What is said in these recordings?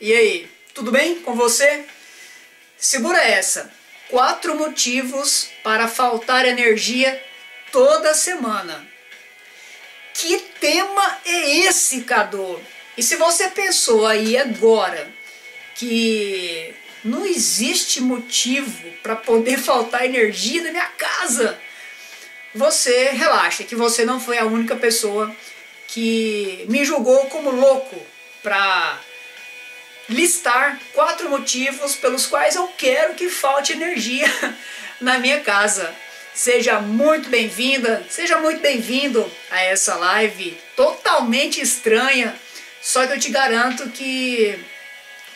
E aí, tudo bem com você? Segura essa. 4 motivos para faltar energia toda semana. Que tema é esse, Cadu? E se você pensou aí agora que não existe motivo para poder faltar energia na minha casa, você relaxa, que você não foi a única pessoa que me julgou como louco para listar 4 motivos pelos quais eu quero que falte energia na minha casa. Seja muito bem-vinda, seja muito bem-vindo a essa live totalmente estranha, só que eu te garanto que,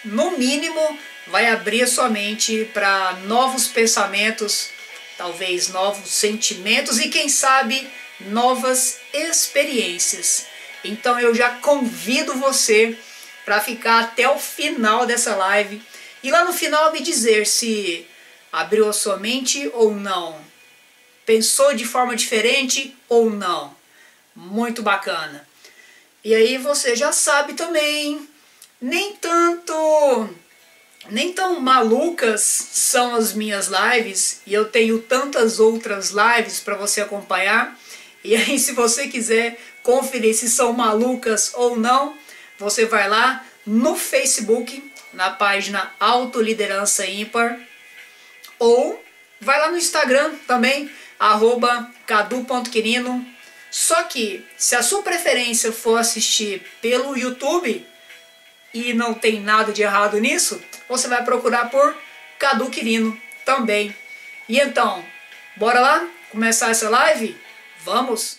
no mínimo, vai abrir a sua mente para novos pensamentos, talvez novos sentimentos e, quem sabe, novas experiências. Então eu já convido você para ficar até o final dessa live e lá no final me dizer se abriu a sua mente ou não, pensou de forma diferente ou não. Muito bacana. E aí você já sabe também, nem tão malucas são as minhas lives, e eu tenho tantas outras lives para você acompanhar. E aí, se você quiser conferir se são malucas ou não, você vai lá no Facebook, na página Autoliderança Ímpar, ou vai lá no Instagram também, @cadu.quirino. Só que, se a sua preferência for assistir pelo YouTube, e não tem nada de errado nisso, você vai procurar por Cadu Quirino também. E então, bora lá começar essa live? Vamos!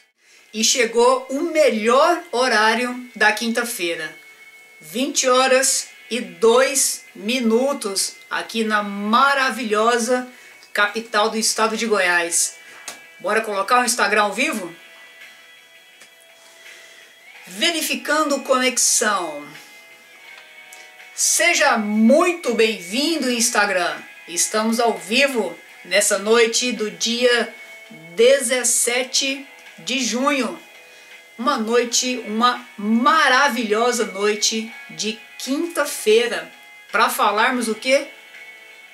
E chegou o melhor horário da quinta-feira. 20h02 aqui na maravilhosa capital do estado de Goiás. Bora colocar o Instagram ao vivo? Verificando conexão. Seja muito bem-vindo, Instagram. Estamos ao vivo nessa noite do dia 17 de junho. Uma maravilhosa noite de quinta-feira. Para falarmos o quê?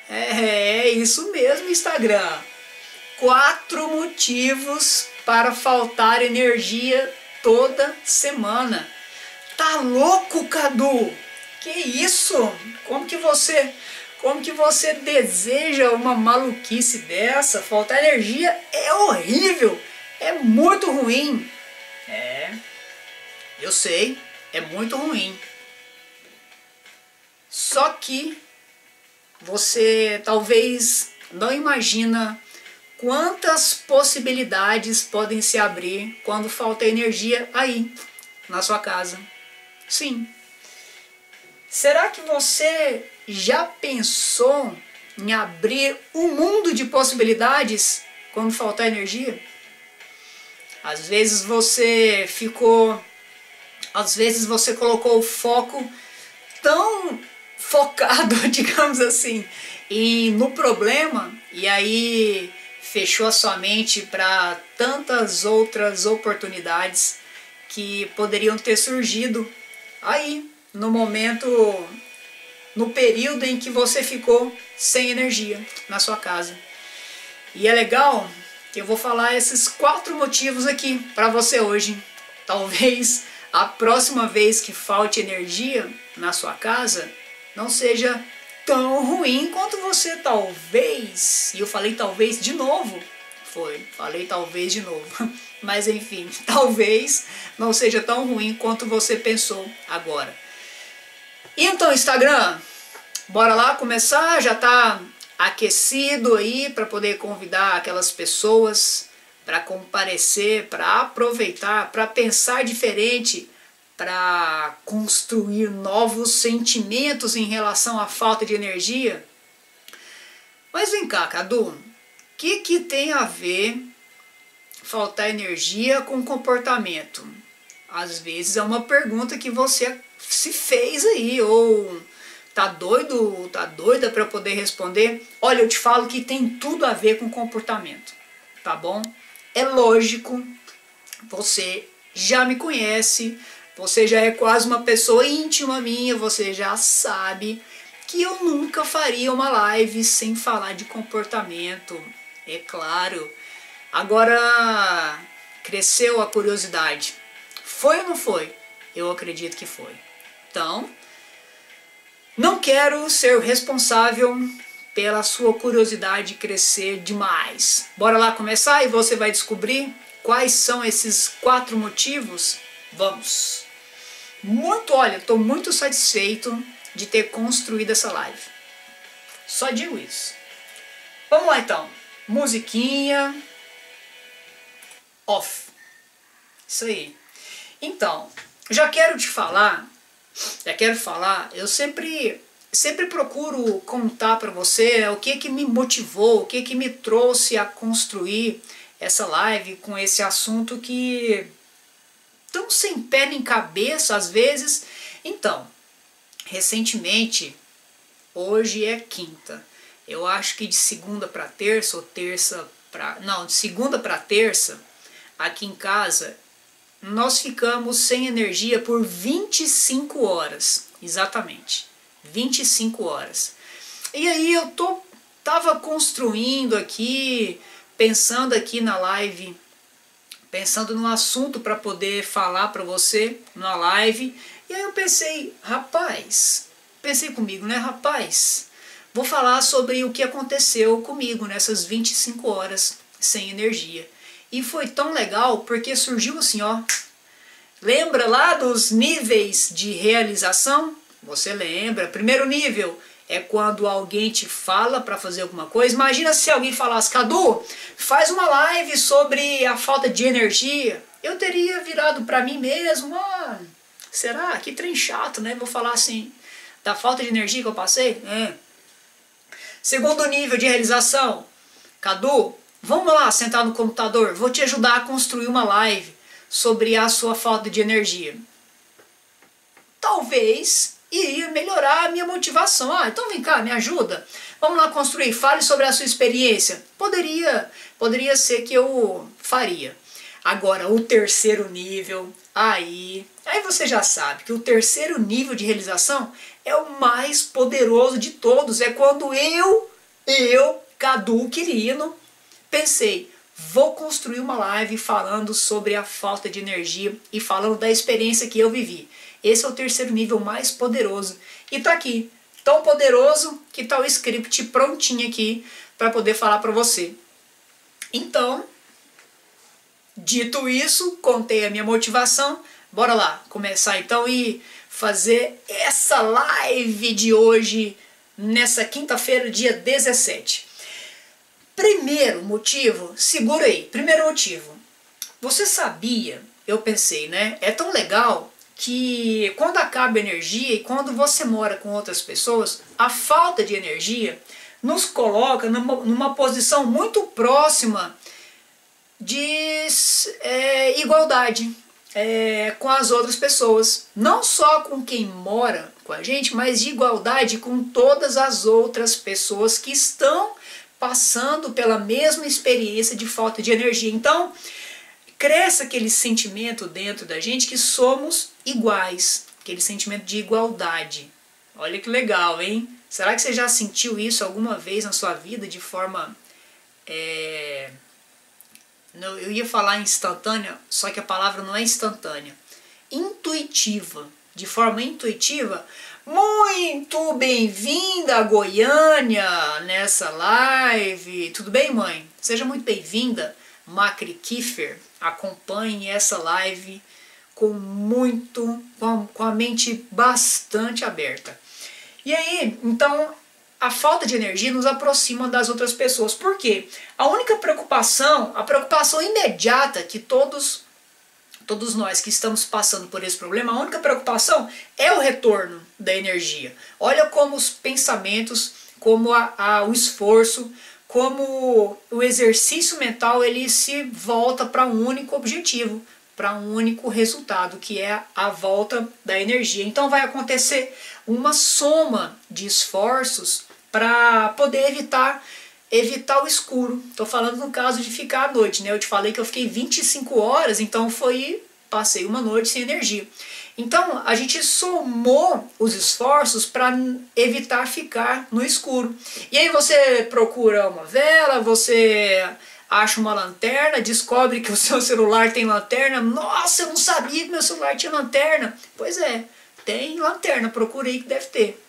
É isso mesmo, Instagram. 4 motivos para faltar energia toda semana. Tá louco, Cadu? Que isso? Como que você deseja uma maluquice dessa? Faltar energia é horrível, é muito ruim. Eu sei, é muito ruim. Só que você talvez não imagina quantas possibilidades podem se abrir quando falta energia aí na sua casa. Sim. Será que você já pensou em abrir um mundo de possibilidades quando faltar energia? Às vezes você colocou o foco tão focado, digamos assim, no problema, e aí fechou a sua mente para tantas outras oportunidades que poderiam ter surgido aí no período em que você ficou sem energia na sua casa. E é legal que eu vou falar esses 4 motivos aqui para você hoje. Talvez a próxima vez que falte energia na sua casa não seja tão ruim quanto você talvez, e eu falei talvez de novo, falei talvez de novo, mas enfim, talvez não seja tão ruim quanto você pensou agora. E então, Instagram, bora lá começar? Já tá aquecido aí para poder convidar aquelas pessoas para comparecer, para aproveitar, para pensar diferente, para construir novos sentimentos em relação à falta de energia. Mas vem cá, Cadu, o que tem a ver faltar energia com comportamento? Às vezes é uma pergunta que você se fez aí, ou tá doida para poder responder? Olha, eu te falo que tem tudo a ver com comportamento, tá bom? É lógico, você já me conhece, você já é quase uma pessoa íntima minha, você já sabe que eu nunca faria uma live sem falar de comportamento, é claro. Agora, cresceu a curiosidade. Foi ou não foi? Eu acredito que foi. Então, não quero ser o responsável pela sua curiosidade crescer demais. Bora lá começar e você vai descobrir quais são esses 4 motivos? Vamos! Olha, estou muito satisfeito de ter construído essa live. Só digo isso. Vamos lá então. Musiquinha. Off. Isso aí. Então, já quero falar, eu sempre procuro contar para você o que me motivou, o que me trouxe a construir essa live com esse assunto que tão sem pé nem cabeça às vezes. Então, recentemente, hoje é quinta, eu acho que de segunda para terça, ou terça para... não, de segunda para terça, aqui em casa, nós ficamos sem energia por 25 horas, exatamente, 25 horas. E aí eu tava construindo aqui, pensando aqui na live, pensando no assunto para poder falar para você na live, e aí eu pensei, pensei comigo, né, rapaz, vou falar sobre o que aconteceu comigo nessas 25 horas sem energia. E foi tão legal porque surgiu assim, ó. Lembra lá dos níveis de realização? Você lembra? Primeiro nível é quando alguém te fala para fazer alguma coisa. Imagina se alguém falasse, Cadu, faz uma live sobre a falta de energia. Eu teria virado para mim mesmo, será? Que trem chato, né? Vou falar assim, da falta de energia que eu passei? Segundo nível de realização, Cadu, vamos lá sentar no computador, vou te ajudar a construir uma live sobre a sua falta de energia. Talvez iria melhorar a minha motivação. Então vem cá, me ajuda. Vamos lá construir, fale sobre a sua experiência. Poderia ser que eu faria. Agora, o terceiro nível, aí você já sabe que o terceiro nível de realização é o mais poderoso de todos. É quando eu, Cadu Quirino, pensei, vou construir uma live falando sobre a falta de energia e falando da experiência que eu vivi. Esse é o terceiro nível mais poderoso. E tá aqui, tão poderoso que tá o script prontinho aqui para poder falar para você. Então, dito isso, contei a minha motivação. Bora lá, começar então e fazer essa live de hoje, nessa quinta-feira, dia 17. Primeiro motivo, segura aí, primeiro motivo. Você sabia, eu pensei, né? É tão legal que quando acaba a energia e quando você mora com outras pessoas, a falta de energia nos coloca numa posição muito próxima de igualdade com as outras pessoas. Não só com quem mora com a gente, mas de igualdade com todas as outras pessoas que estão passando pela mesma experiência de falta de energia. Então, cresce aquele sentimento dentro da gente que somos iguais, aquele sentimento de igualdade. Olha que legal, hein? Será que você já sentiu isso alguma vez na sua vida de forma... Não, eu ia falar instantânea, só que a palavra não é instantânea. Intuitiva. De forma intuitiva. Muito bem-vinda a Goiânia nessa live. Tudo bem, mãe? Seja muito bem-vinda, Macri Kiefer. Acompanhe essa live com a mente bastante aberta. E aí, então, a falta de energia nos aproxima das outras pessoas. Por quê? A única preocupação, a preocupação imediata que todos nós que estamos passando por esse problema, a única preocupação é o retorno da energia. Olha como os pensamentos, como o esforço, como o exercício mental, ele se volta para um único objetivo, para um único resultado, que é a volta da energia. Então vai acontecer uma soma de esforços para poder evitar o escuro. Estou falando no caso de ficar à noite, né? Eu te falei que eu fiquei 25 horas, então passei uma noite sem energia. Então a gente somou os esforços para evitar ficar no escuro. E aí você procura uma vela, você acha uma lanterna, descobre que o seu celular tem lanterna. Nossa, eu não sabia que meu celular tinha lanterna. Pois é, tem lanterna, procura aí que deve ter.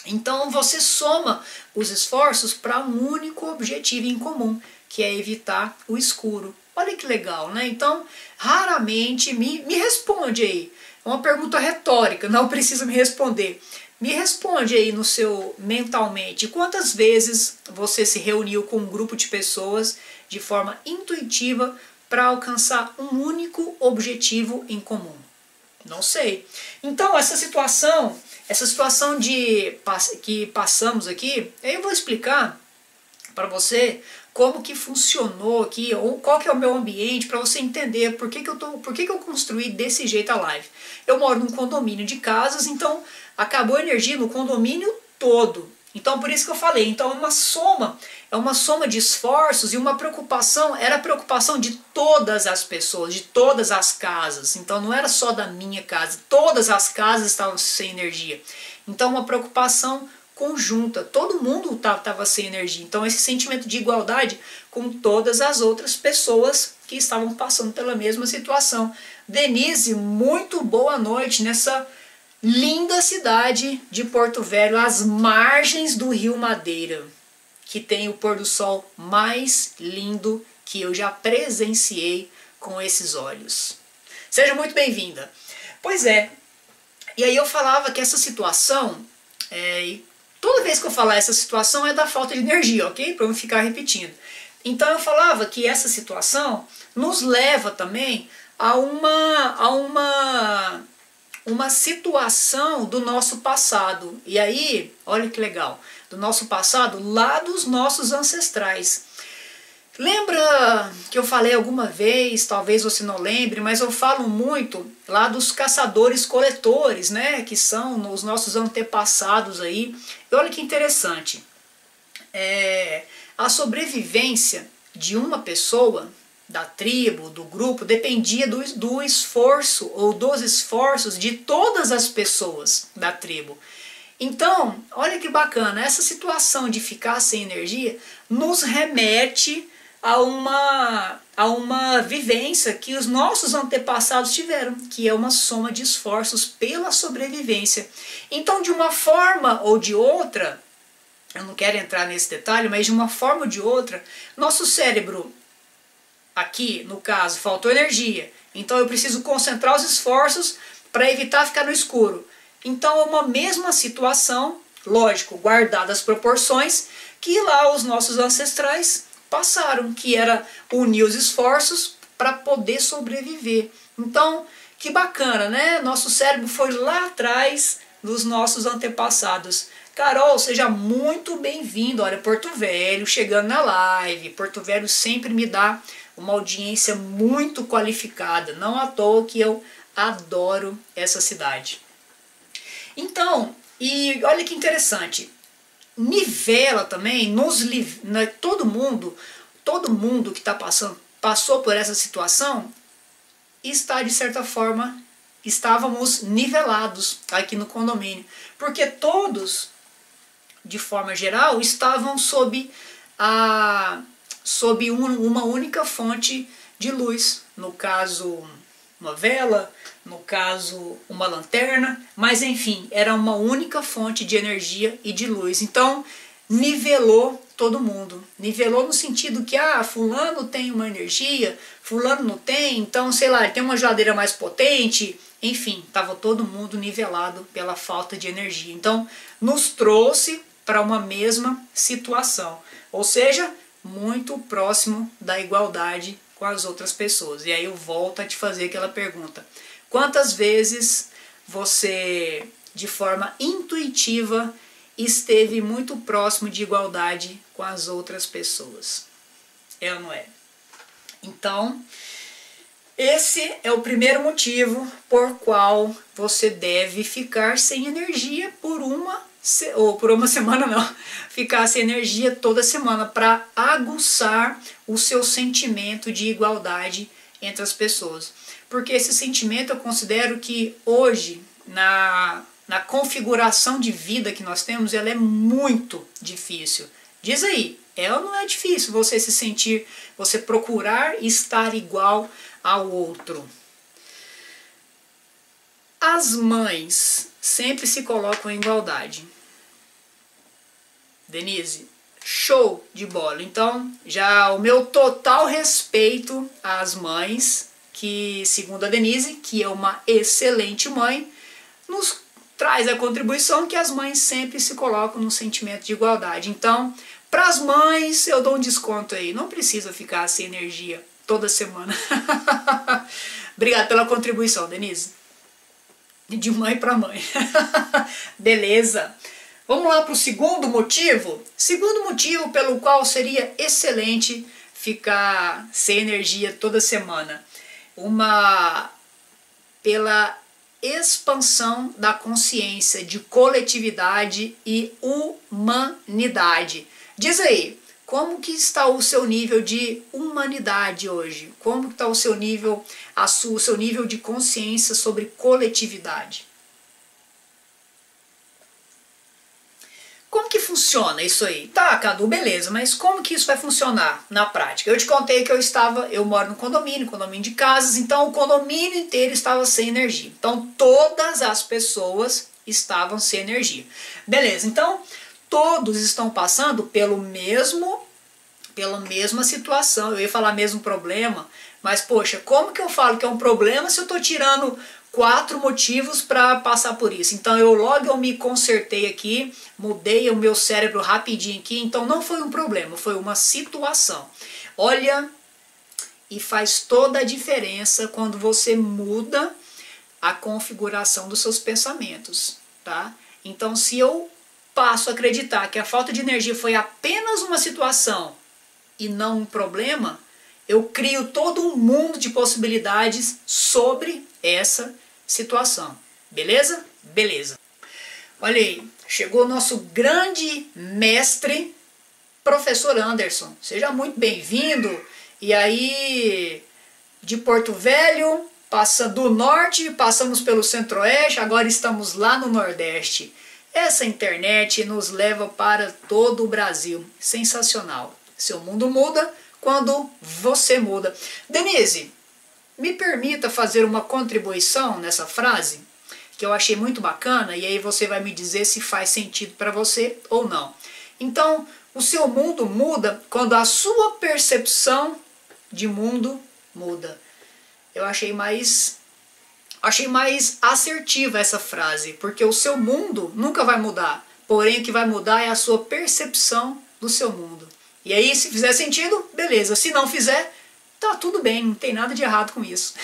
Então você soma os esforços para um único objetivo em comum, que é evitar o escuro. Olha que legal, né? Então, raramente, me responde aí. É uma pergunta retórica, não precisa me responder. Me responde aí no seu mentalmente, quantas vezes você se reuniu com um grupo de pessoas de forma intuitiva para alcançar um único objetivo em comum? Não sei. Então, essa situação que passamos aqui, eu vou explicar para você como que funcionou aqui, ou qual que é o meu ambiente, para você entender por que eu construí desse jeito a live. Eu moro num condomínio de casas, então acabou a energia no condomínio todo. Então por isso que eu falei, então é uma soma de esforços e uma preocupação, era a preocupação de todas as pessoas, de todas as casas. Então não era só da minha casa, todas as casas estavam sem energia. Então uma preocupação conjunta, todo mundo estava sem energia. Então esse sentimento de igualdade com todas as outras pessoas que estavam passando pela mesma situação. Denise, muito boa noite nessa linda cidade de Porto Velho, às margens do Rio Madeira, que tem o pôr do sol mais lindo que eu já presenciei com esses olhos. Seja muito bem-vinda. Pois é, e aí eu falava que essa situação, toda vez que eu falar essa situação é da falta de energia, ok? Para eu não ficar repetindo. Então eu falava que essa situação nos leva também a uma situação do nosso passado. E aí, olha que legal, do nosso passado, lá dos nossos ancestrais. Lembra que eu falei alguma vez, talvez você não lembre, mas eu falo muito lá dos caçadores-coletores, né, que são os nossos antepassados aí. E olha que interessante, a sobrevivência de uma pessoa, da tribo, do grupo, dependia do esforço ou dos esforços de todas as pessoas da tribo. Então, olha que bacana, essa situação de ficar sem energia nos remete a uma vivência que os nossos antepassados tiveram, que é uma soma de esforços pela sobrevivência. Então, de uma forma ou de outra, eu não quero entrar nesse detalhe, mas de uma forma ou de outra, nosso cérebro, aqui no caso, faltou energia, então eu preciso concentrar os esforços para evitar ficar no escuro. Então é uma mesma situação, lógico, guardadas as proporções, que lá os nossos ancestrais passaram, que era unir os esforços para poder sobreviver. Então, que bacana, né? Nosso cérebro foi lá atrás dos nossos antepassados. Carol, seja muito bem-vindo. Olha, Porto Velho chegando na live. Porto Velho sempre me dá uma audiência muito qualificada. Não à toa que eu adoro essa cidade. Então, e olha que interessante. Nivela também, todo mundo que passou por essa situação, está de certa forma, estávamos nivelados aqui no condomínio, porque todos, de forma geral, estavam sob uma única fonte de luz, no caso uma vela, no caso uma lanterna, mas enfim, era uma única fonte de energia e de luz. Então nivelou todo mundo, nivelou no sentido que fulano tem uma energia, fulano não tem, então sei lá, ele tem uma geladeira mais potente, enfim, estava todo mundo nivelado pela falta de energia. Então nos trouxe para uma mesma situação, ou seja, muito próximo da igualdade com as outras pessoas. E aí eu volto a te fazer aquela pergunta: quantas vezes você, de forma intuitiva, esteve muito próximo de igualdade com as outras pessoas? É ou não é? Então, esse é o primeiro motivo por qual você deve ficar sem energia por uma semana não, ficar sem energia toda semana, para aguçar o seu sentimento de igualdade entre as pessoas. porque esse sentimento eu considero que hoje, na configuração de vida que nós temos, ela é muito difícil. Diz aí, é ou não é difícil você se sentir, você procurar estar igual ao outro? As mães sempre se colocam em igualdade. Denise, show de bola. Então, já o meu total respeito às mães, que segundo a Denise, que é uma excelente mãe, nos traz a contribuição que as mães sempre se colocam no sentimento de igualdade. Então, para as mães, eu dou um desconto aí. Não precisa ficar sem energia toda semana. Obrigado pela contribuição, Denise. De mãe para mãe. Beleza. Vamos lá para o segundo motivo. Segundo motivo pelo qual seria excelente ficar sem energia toda semana. Pela expansão da consciência de coletividade e humanidade. Diz aí, como que está o seu nível de humanidade hoje? Como que está o seu nível, o seu nível de consciência sobre coletividade? Como que funciona isso aí? Tá, Cadu, beleza, mas como que isso vai funcionar na prática? Eu te contei que eu moro no condomínio de casas, então o condomínio inteiro estava sem energia. Então todas as pessoas estavam sem energia. Beleza, então todos estão passando pela mesma situação. Eu ia falar mesmo problema, mas poxa, como que eu falo que é um problema se eu estou tirando 4 motivos para passar por isso? Então eu me consertei aqui, mudei o meu cérebro rapidinho aqui, então não foi um problema, foi uma situação. Olha, e faz toda a diferença quando você muda a configuração dos seus pensamentos, tá? Então se eu passo a acreditar que a falta de energia foi apenas uma situação e não um problema, eu crio todo um mundo de possibilidades sobre essa situação. Beleza? Beleza. Olha aí, chegou o nosso grande mestre, professor Anderson. Seja muito bem-vindo. E aí, de Porto Velho, do norte, passamos pelo centro-oeste, agora estamos lá no nordeste. Essa internet nos leva para todo o Brasil. Sensacional. Seu mundo muda quando você muda. Denise, me permita fazer uma contribuição nessa frase, que eu achei muito bacana, e aí você vai me dizer se faz sentido para você ou não. Então, o seu mundo muda quando a sua percepção de mundo muda. Eu achei mais assertiva essa frase, porque o seu mundo nunca vai mudar, porém o que vai mudar é a sua percepção do seu mundo. E aí, se fizer sentido, beleza. Se não fizer, tá tudo bem, não tem nada de errado com isso.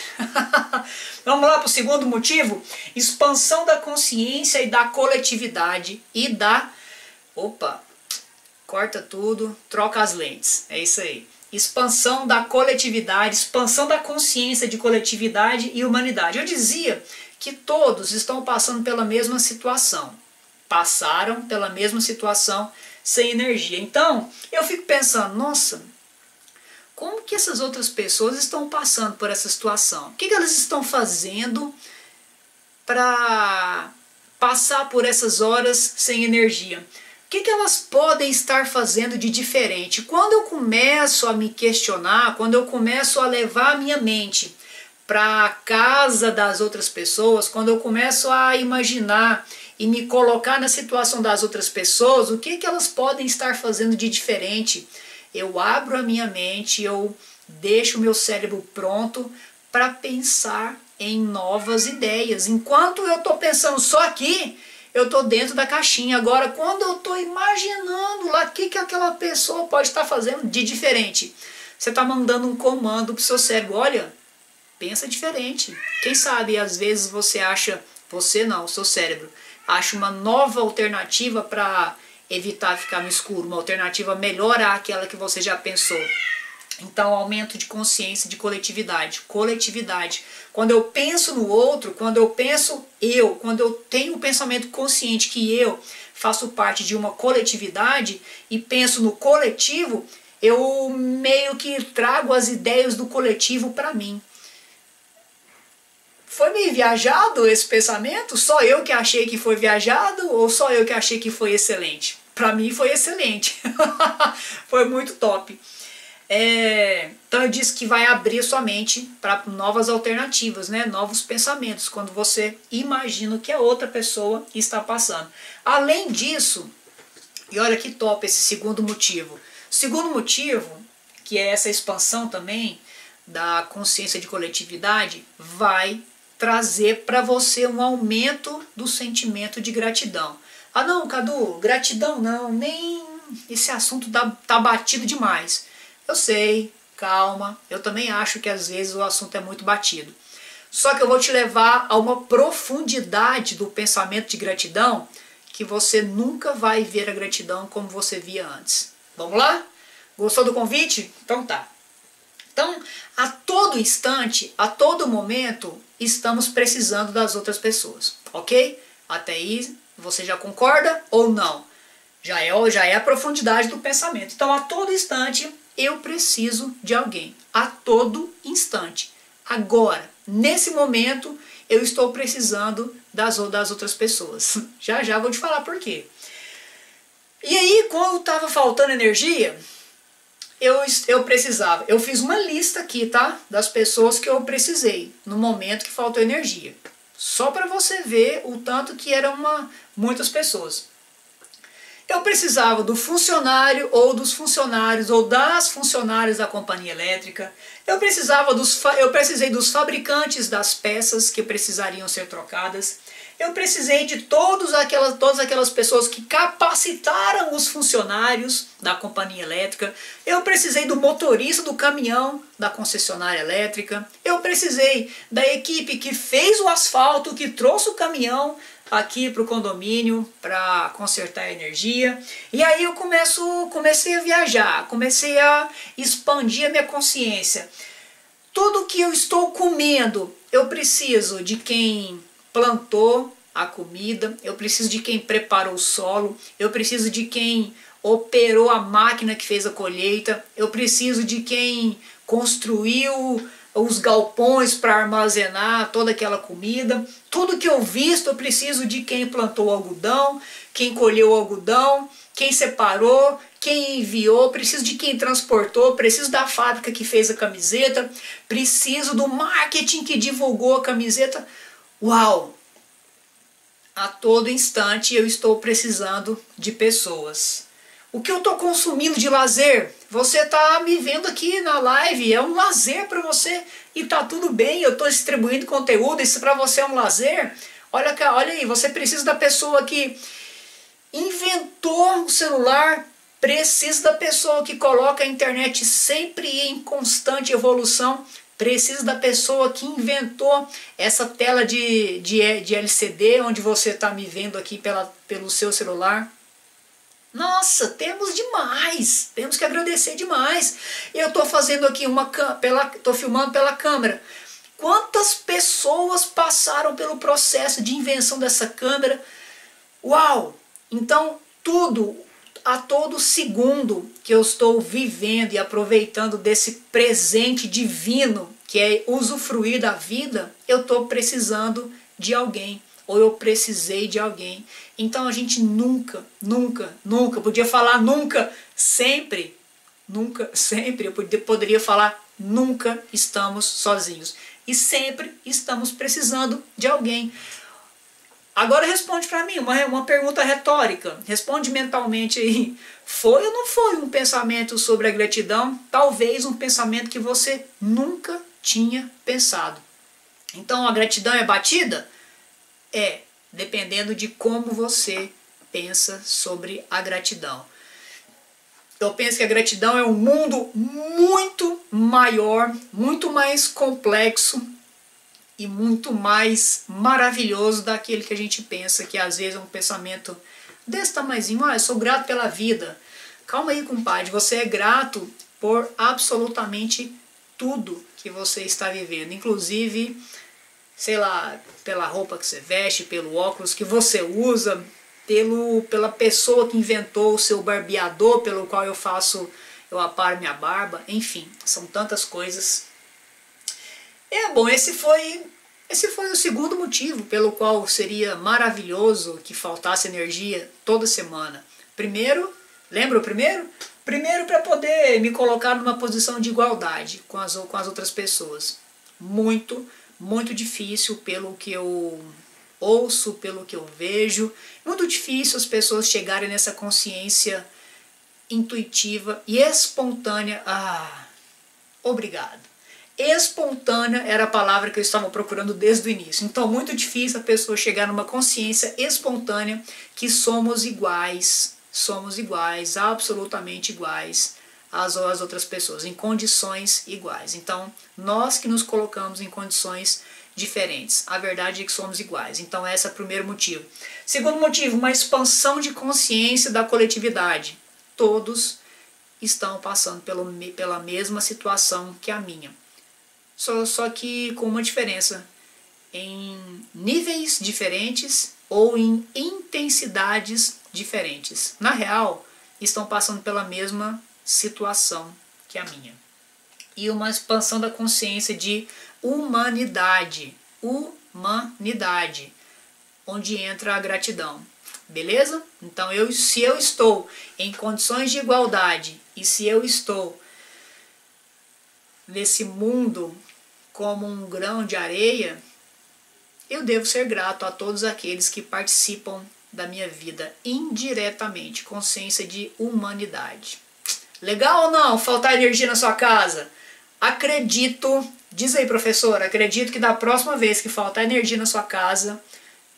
Vamos lá para o segundo motivo. Expansão da consciência e da coletividade e da... Opa, corta tudo, troca as lentes. É isso aí. Expansão da coletividade, expansão da consciência de coletividade e humanidade. Eu dizia que todos estão passando pela mesma situação. Passaram pela mesma situação sem energia. Então, eu fico pensando, nossa, como que essas outras pessoas estão passando por essa situação? O que elas estão fazendo para passar por essas horas sem energia? O que elas podem estar fazendo de diferente? Quando eu começo a me questionar, quando eu começo a levar a minha mente para a casa das outras pessoas, quando eu começo a imaginar e me colocar na situação das outras pessoas, o que elas podem estar fazendo de diferente? Eu abro a minha mente, eu deixo o meu cérebro pronto para pensar em novas ideias. Enquanto eu estou pensando só aqui, eu estou dentro da caixinha. Agora, quando eu estou imaginando lá o que aquela pessoa pode estar fazendo de diferente, você está mandando um comando para o seu cérebro. Olha, pensa diferente. Quem sabe, às vezes você acha, você não, o seu cérebro, acha uma nova alternativa para evitar ficar no escuro, uma alternativa melhor àquela que você já pensou. Então, aumento de consciência de coletividade. Coletividade. Quando eu penso no outro, quando eu tenho o pensamento consciente que eu faço parte de uma coletividade e penso no coletivo, eu meio que trago as ideias do coletivo para mim. Foi meio viajado esse pensamento? Só eu que achei que foi viajado ou só eu que achei que foi excelente? Para mim foi excelente. Foi muito top. Então eu disse que vai abrir sua mente para novas alternativas, né? Novos pensamentos, quando você imagina o que a outra pessoa está passando. Além disso, e olha que top esse segundo motivo. O segundo motivo, que é essa expansão também da consciência de coletividade, vai trazer para você um aumento do sentimento de gratidão. Ah não, Cadu, gratidão não, nem esse assunto tá batido demais. Eu sei, calma, eu também acho que às vezes o assunto é muito batido. Só que eu vou te levar a uma profundidade do pensamento de gratidão que você nunca vai ver a gratidão como você via antes. Vamos lá? Gostou do convite? Então tá. Então, a todo instante, a todo momento, estamos precisando das outras pessoas, ok? Até aí, você já concorda ou não? Já é a profundidade do pensamento. Então, a todo instante, eu preciso de alguém. A todo instante. Agora, nesse momento, eu estou precisando das outras pessoas. Já já vou te falar por quê. E aí, quando estava faltando energia, eu precisava. Eu fiz uma lista aqui, tá? Das pessoas que eu precisei no momento que faltou energia. Só para você ver o tanto que eram muitas pessoas. Eu precisava do funcionário ou dos funcionários ou das funcionárias da companhia elétrica. Eu precisei dos fabricantes das peças que precisariam ser trocadas. Eu precisei de todas aquelas pessoas que capacitaram os funcionários da companhia elétrica. Eu precisei do motorista do caminhão da concessionária elétrica. Eu precisei da equipe que fez o asfalto, que trouxe o caminhão aqui para o condomínio para consertar a energia. E aí eu comecei a viajar, comecei a expandir a minha consciência. Tudo que eu estou comendo, eu preciso de quem plantou a comida, eu preciso de quem preparou o solo, eu preciso de quem operou a máquina que fez a colheita, eu preciso de quem construiu os galpões para armazenar toda aquela comida. Tudo que eu visto, eu preciso de quem plantou o algodão, quem colheu o algodão, quem separou, quem enviou, preciso de quem transportou, preciso da fábrica que fez a camiseta, preciso do marketing que divulgou a camiseta. Uau! A todo instante eu estou precisando de pessoas. O que eu estou consumindo de lazer? Você está me vendo aqui na live, é um lazer para você e tá tudo bem, eu estou distribuindo conteúdo, isso para você é um lazer? Olha aí, você precisa da pessoa que inventou o celular, precisa da pessoa que coloca a internet sempre em constante evolução, precisa da pessoa que inventou essa tela de LCD, onde você está me vendo aqui pelo seu celular. Nossa, temos demais, temos que agradecer demais. Eu estou fazendo aqui estou filmando pela câmera. Quantas pessoas passaram pelo processo de invenção dessa câmera? Uau! Então, a todo segundo que eu estou vivendo e aproveitando desse presente divino, que é usufruir da vida, eu estou precisando de alguém. Ou eu precisei de alguém. Então a gente nunca, podia falar sempre, eu poderia falar nunca estamos sozinhos. E sempre estamos precisando de alguém. Agora responde para mim, uma pergunta retórica. Responde mentalmente aí. Foi ou não foi um pensamento sobre a gratidão? Talvez um pensamento que você nunca tinha pensado. Então a gratidão é batida? Dependendo de como você pensa sobre a gratidão. Eu penso que a gratidão é um mundo muito maior, muito mais complexo e muito mais maravilhoso daquele que a gente pensa, que às vezes é um pensamento desse tamanhozinho. Eu sou grato pela vida. Calma aí, compadre, você é grato por absolutamente tudo que você está vivendo, inclusive, sei lá, pela roupa que você veste, pelo óculos que você usa, pela pessoa que inventou o seu barbeador, pelo qual eu aparo minha barba, enfim, são tantas coisas. Bom, esse foi Esse foi o segundo motivo pelo qual seria maravilhoso que faltasse energia toda semana. Primeiro, lembra o primeiro? Primeiro, para poder me colocar numa posição de igualdade com as outras pessoas. Muito, muito difícil pelo que eu ouço, pelo que eu vejo. Muito difícil as pessoas chegarem nessa consciência intuitiva e espontânea. Obrigado. Espontânea era a palavra que eu estava procurando desde o início. Então, muito difícil a pessoa chegar numa consciência espontânea que somos iguais, absolutamente iguais às outras pessoas, em condições iguais. Então, nós que nos colocamos em condições diferentes. A verdade é que somos iguais. Então, esse é o primeiro motivo. Segundo motivo, uma expansão de consciência da coletividade. Todos estão passando pela mesma situação que a minha. Só que com uma diferença, em níveis diferentes ou em intensidades diferentes. Na real, estão passando pela mesma situação que a minha. E uma expansão da consciência de humanidade, onde entra a gratidão. Beleza? Então, se eu estou em condições de igualdade e se eu estou nesse mundo como um grão de areia, eu devo ser grato a todos aqueles que participam da minha vida indiretamente. Consciência de humanidade. Legal ou não? Faltar energia na sua casa? Acredito, diz aí professor, acredito que da próxima vez que faltar energia na sua casa,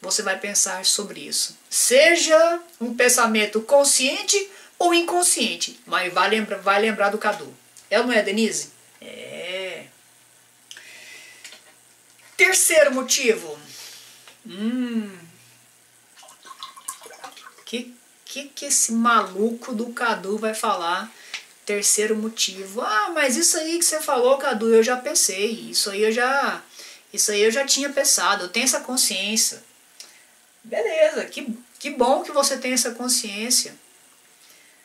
você vai pensar sobre isso. Seja um pensamento consciente ou inconsciente, mas vai lembrar do Cadu. É ou não é, Denise? É. Terceiro motivo. Que esse maluco do Cadu vai falar? Terceiro motivo. Mas isso aí que você falou, Cadu, eu já pensei. Isso aí eu já tinha pensado. Eu tenho essa consciência. Beleza, que bom que você tem essa consciência.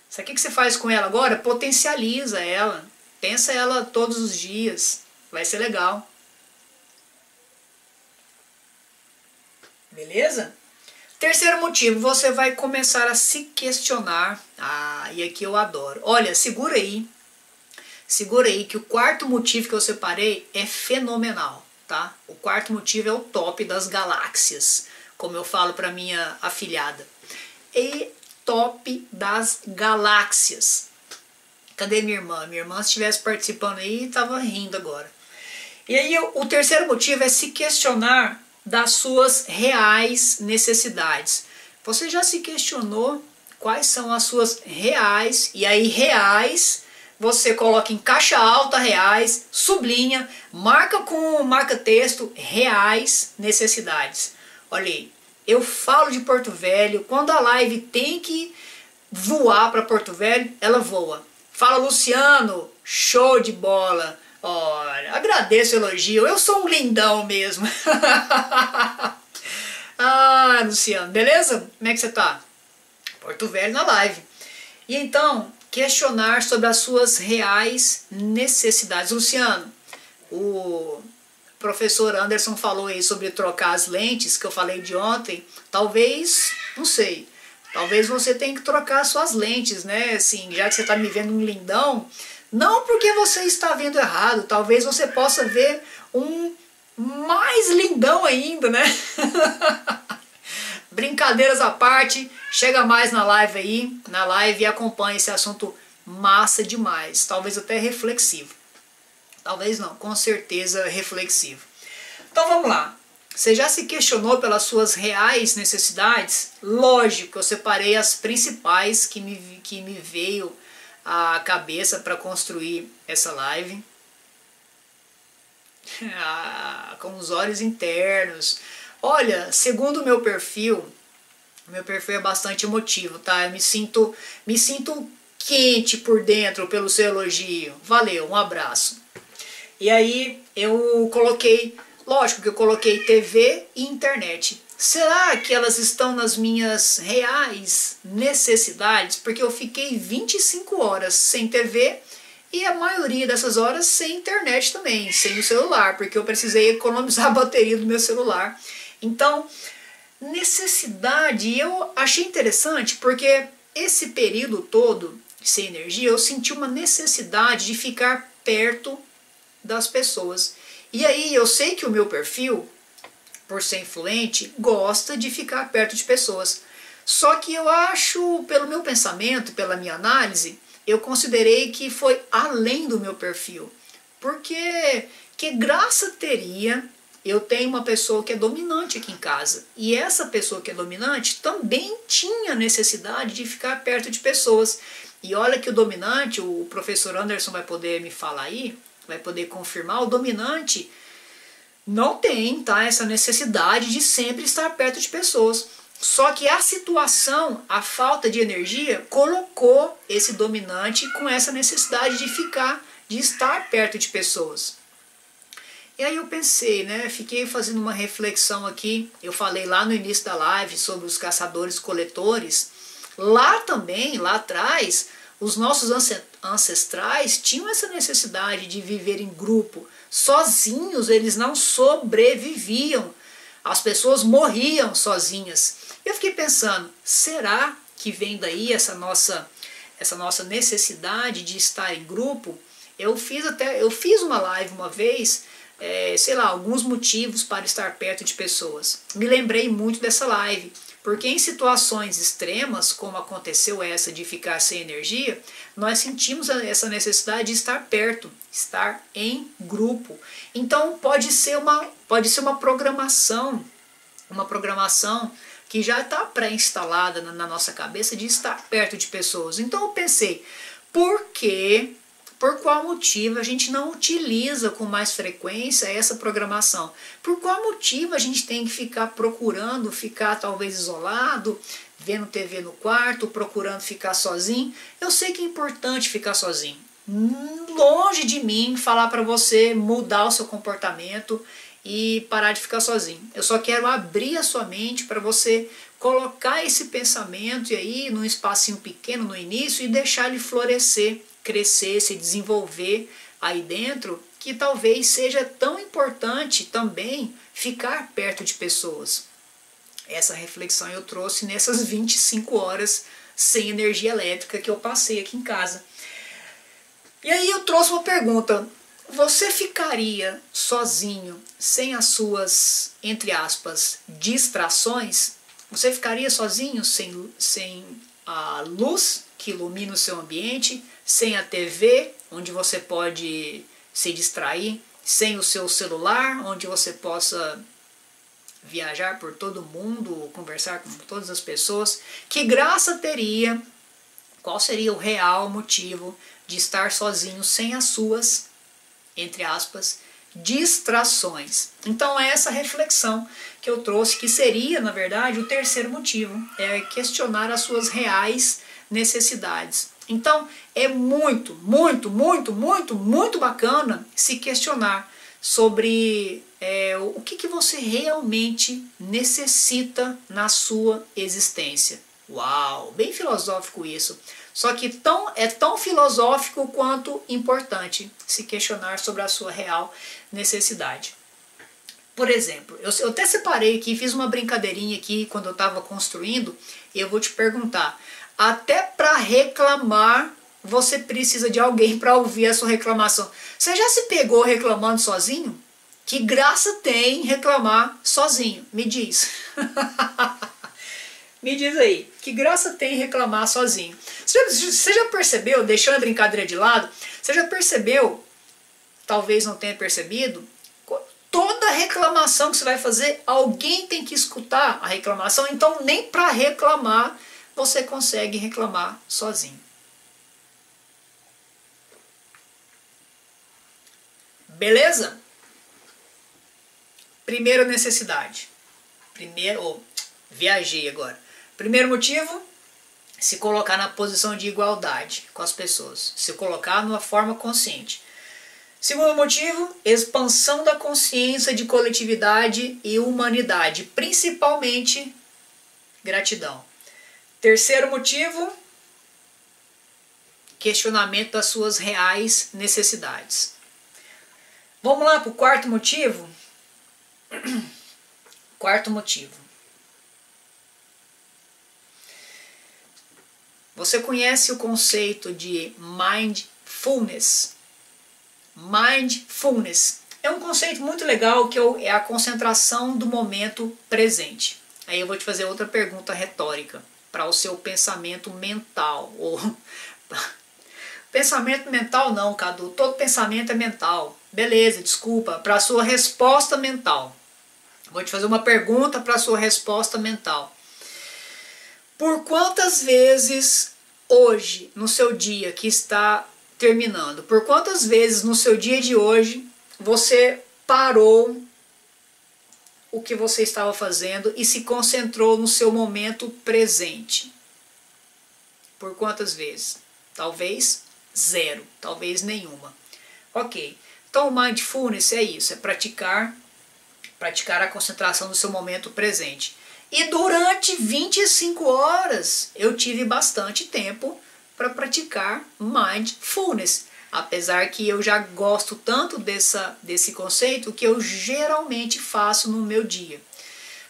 Sabe o que você faz com ela agora? Potencializa ela. Pensa ela todos os dias. Vai ser legal. Beleza? Terceiro motivo, você vai começar a se questionar. E aqui eu adoro. Olha, segura aí que o quarto motivo que eu separei é fenomenal, tá? O quarto motivo é o top das galáxias, como eu falo para minha afilhada. E top das galáxias. Cadê minha irmã? Minha irmã, se estivesse participando aí, estava rindo agora. E aí o terceiro motivo é se questionar das suas reais necessidades. Você já se questionou quais são as suas reais? E aí reais, você coloca em caixa alta reais, sublinha, marca com marca-texto reais necessidades. Olha aí, eu falo de Porto Velho, quando a live tem que voar para Porto Velho, ela voa. Fala Luciano, show de bola. Olha, agradeço o elogio, eu sou um lindão mesmo. Luciano, beleza? Como é que você tá? Porto Velho na live. E então, questionar sobre as suas reais necessidades. Luciano, o professor Anderson falou aí sobre trocar as lentes, que eu falei de ontem. Talvez, não sei, talvez você tenha que trocar suas lentes, né? Assim, já que você tá me vendo um lindão, não porque você está vendo errado, talvez você possa ver um mais lindão ainda, né? Brincadeiras à parte, chega mais na live aí, e acompanha esse assunto massa demais, talvez até reflexivo. Talvez não, com certeza reflexivo. Então vamos lá. Você já se questionou pelas suas reais necessidades? Lógico, eu separei as principais que me veio à cabeça para construir essa live. Com os olhos internos. Olha, segundo o meu perfil é bastante emotivo, tá? Eu me sinto quente por dentro pelo seu elogio. Valeu, um abraço. E aí eu coloquei, lógico que eu coloquei TV e internet. Será que elas estão nas minhas reais necessidades? Porque eu fiquei 25 horas sem TV e a maioria dessas horas sem internet também, sem o celular, porque eu precisei economizar a bateria do meu celular. Então, necessidade, eu achei interessante porque esse período todo sem energia eu senti uma necessidade de ficar perto das pessoas. E aí eu sei que o meu perfil, por ser influente, gosta de ficar perto de pessoas. Só que eu acho, pelo meu pensamento, pela minha análise, eu considerei que foi além do meu perfil. Porque que graça teria eu tenho uma pessoa que é dominante aqui em casa. E essa pessoa que é dominante também tinha necessidade de ficar perto de pessoas. E olha que o dominante, o professor Anderson vai poder me falar aí, vai poder confirmar, o dominante não tem, tá, essa necessidade de sempre estar perto de pessoas. Só que a situação, a falta de energia, colocou esse dominante com essa necessidade de estar perto de pessoas. E aí eu pensei, né, fiquei fazendo uma reflexão aqui, eu falei lá no início da live sobre os caçadores-coletores, lá também, lá atrás, os nossos ancestrais tinham essa necessidade de viver em grupo, sozinhos eles não sobreviviam, as pessoas morriam sozinhas. Eu fiquei pensando, será que vem daí essa nossa necessidade de estar em grupo? Eu fiz uma live uma vez, sei lá, alguns motivos para estar perto de pessoas. Me lembrei muito dessa live, porque em situações extremas, como aconteceu essa de ficar sem energia, nós sentimos essa necessidade de estar perto, estar em grupo. Então pode ser uma programação que já está pré-instalada na nossa cabeça de estar perto de pessoas. Então eu pensei, por qual motivo a gente não utiliza com mais frequência essa programação? Por qual motivo a gente tem que ficar procurando, ficar talvez isolado, vendo TV no quarto, procurando ficar sozinho? Eu sei que é importante ficar sozinho. Longe de mim falar para você mudar o seu comportamento e parar de ficar sozinho. Eu só quero abrir a sua mente para você colocar esse pensamento aí num espacinho pequeno no início e deixar ele florescer, crescer, se desenvolver aí dentro, que talvez seja tão importante também ficar perto de pessoas. Essa reflexão eu trouxe nessas 25 horas sem energia elétrica que eu passei aqui em casa. E aí eu trouxe uma pergunta: você ficaria sozinho sem as suas, entre aspas, distrações? Você ficaria sozinho sem a luz que ilumina o seu ambiente, sem a TV, onde você pode se distrair, sem o seu celular, onde você possa viajar por todo mundo, conversar com todas as pessoas? Que graça teria, qual seria o real motivo de estar sozinho sem as suas, entre aspas, distrações? Então é essa reflexão que eu trouxe, que seria, na verdade, o terceiro motivo, é questionar as suas reais necessidades. Então é muito, muito, muito, muito, muito bacana se questionar sobre o que você realmente necessita na sua existência. Uau, bem filosófico isso. Só que é tão filosófico quanto importante se questionar sobre a sua real necessidade. Por exemplo, eu até separei aqui, fiz uma brincadeirinha aqui quando eu estava construindo, e eu vou te perguntar, até para reclamar você precisa de alguém para ouvir a sua reclamação. Você já se pegou reclamando sozinho? Que graça tem reclamar sozinho? Me diz. Me diz aí, que graça tem reclamar sozinho? Você já percebeu, deixando a brincadeira de lado, você já percebeu, talvez não tenha percebido, toda reclamação que você vai fazer, alguém tem que escutar a reclamação, então nem para reclamar você consegue reclamar sozinho. Beleza? Primeira necessidade. Viajei agora. Primeiro motivo, se colocar na posição de igualdade com as pessoas. Se colocar numa forma consciente. Segundo motivo, expansão da consciência de coletividade e humanidade, principalmente gratidão. Terceiro motivo, questionamento das suas reais necessidades. Vamos lá para o quarto motivo? Quarto motivo. Você conhece o conceito de mindfulness? Mindfulness é um conceito muito legal que é a concentração do momento presente. Aí eu vou te fazer outra pergunta retórica para o seu pensamento mental. Pensamento mental não, Cadu. Todo pensamento é mental. Beleza, desculpa. Para a sua resposta mental. Vou te fazer uma pergunta para a sua resposta mental. Por quantas vezes hoje, no seu dia que está terminando, por quantas vezes no seu dia de hoje você parou o que você estava fazendo e se concentrou no seu momento presente? Por quantas vezes? Talvez zero, talvez nenhuma. Ok, então o mindfulness é isso, é praticar a concentração no seu momento presente. E durante 25 horas eu tive bastante tempo para praticar mindfulness. Apesar que eu já gosto tanto desse conceito que eu geralmente faço no meu dia.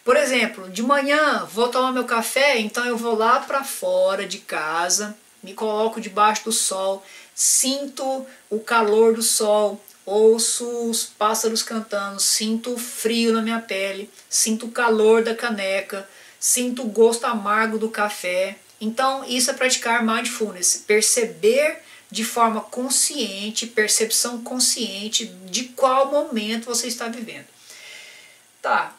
Por exemplo, de manhã vou tomar meu café, então eu vou lá para fora de casa, me coloco debaixo do sol, sinto o calor do sol, ouço os pássaros cantando, sinto o frio na minha pele, sinto o calor da caneca, sinto o gosto amargo do café. Então isso é praticar mindfulness, perceber de forma consciente, percepção consciente de qual momento você está vivendo. Tá,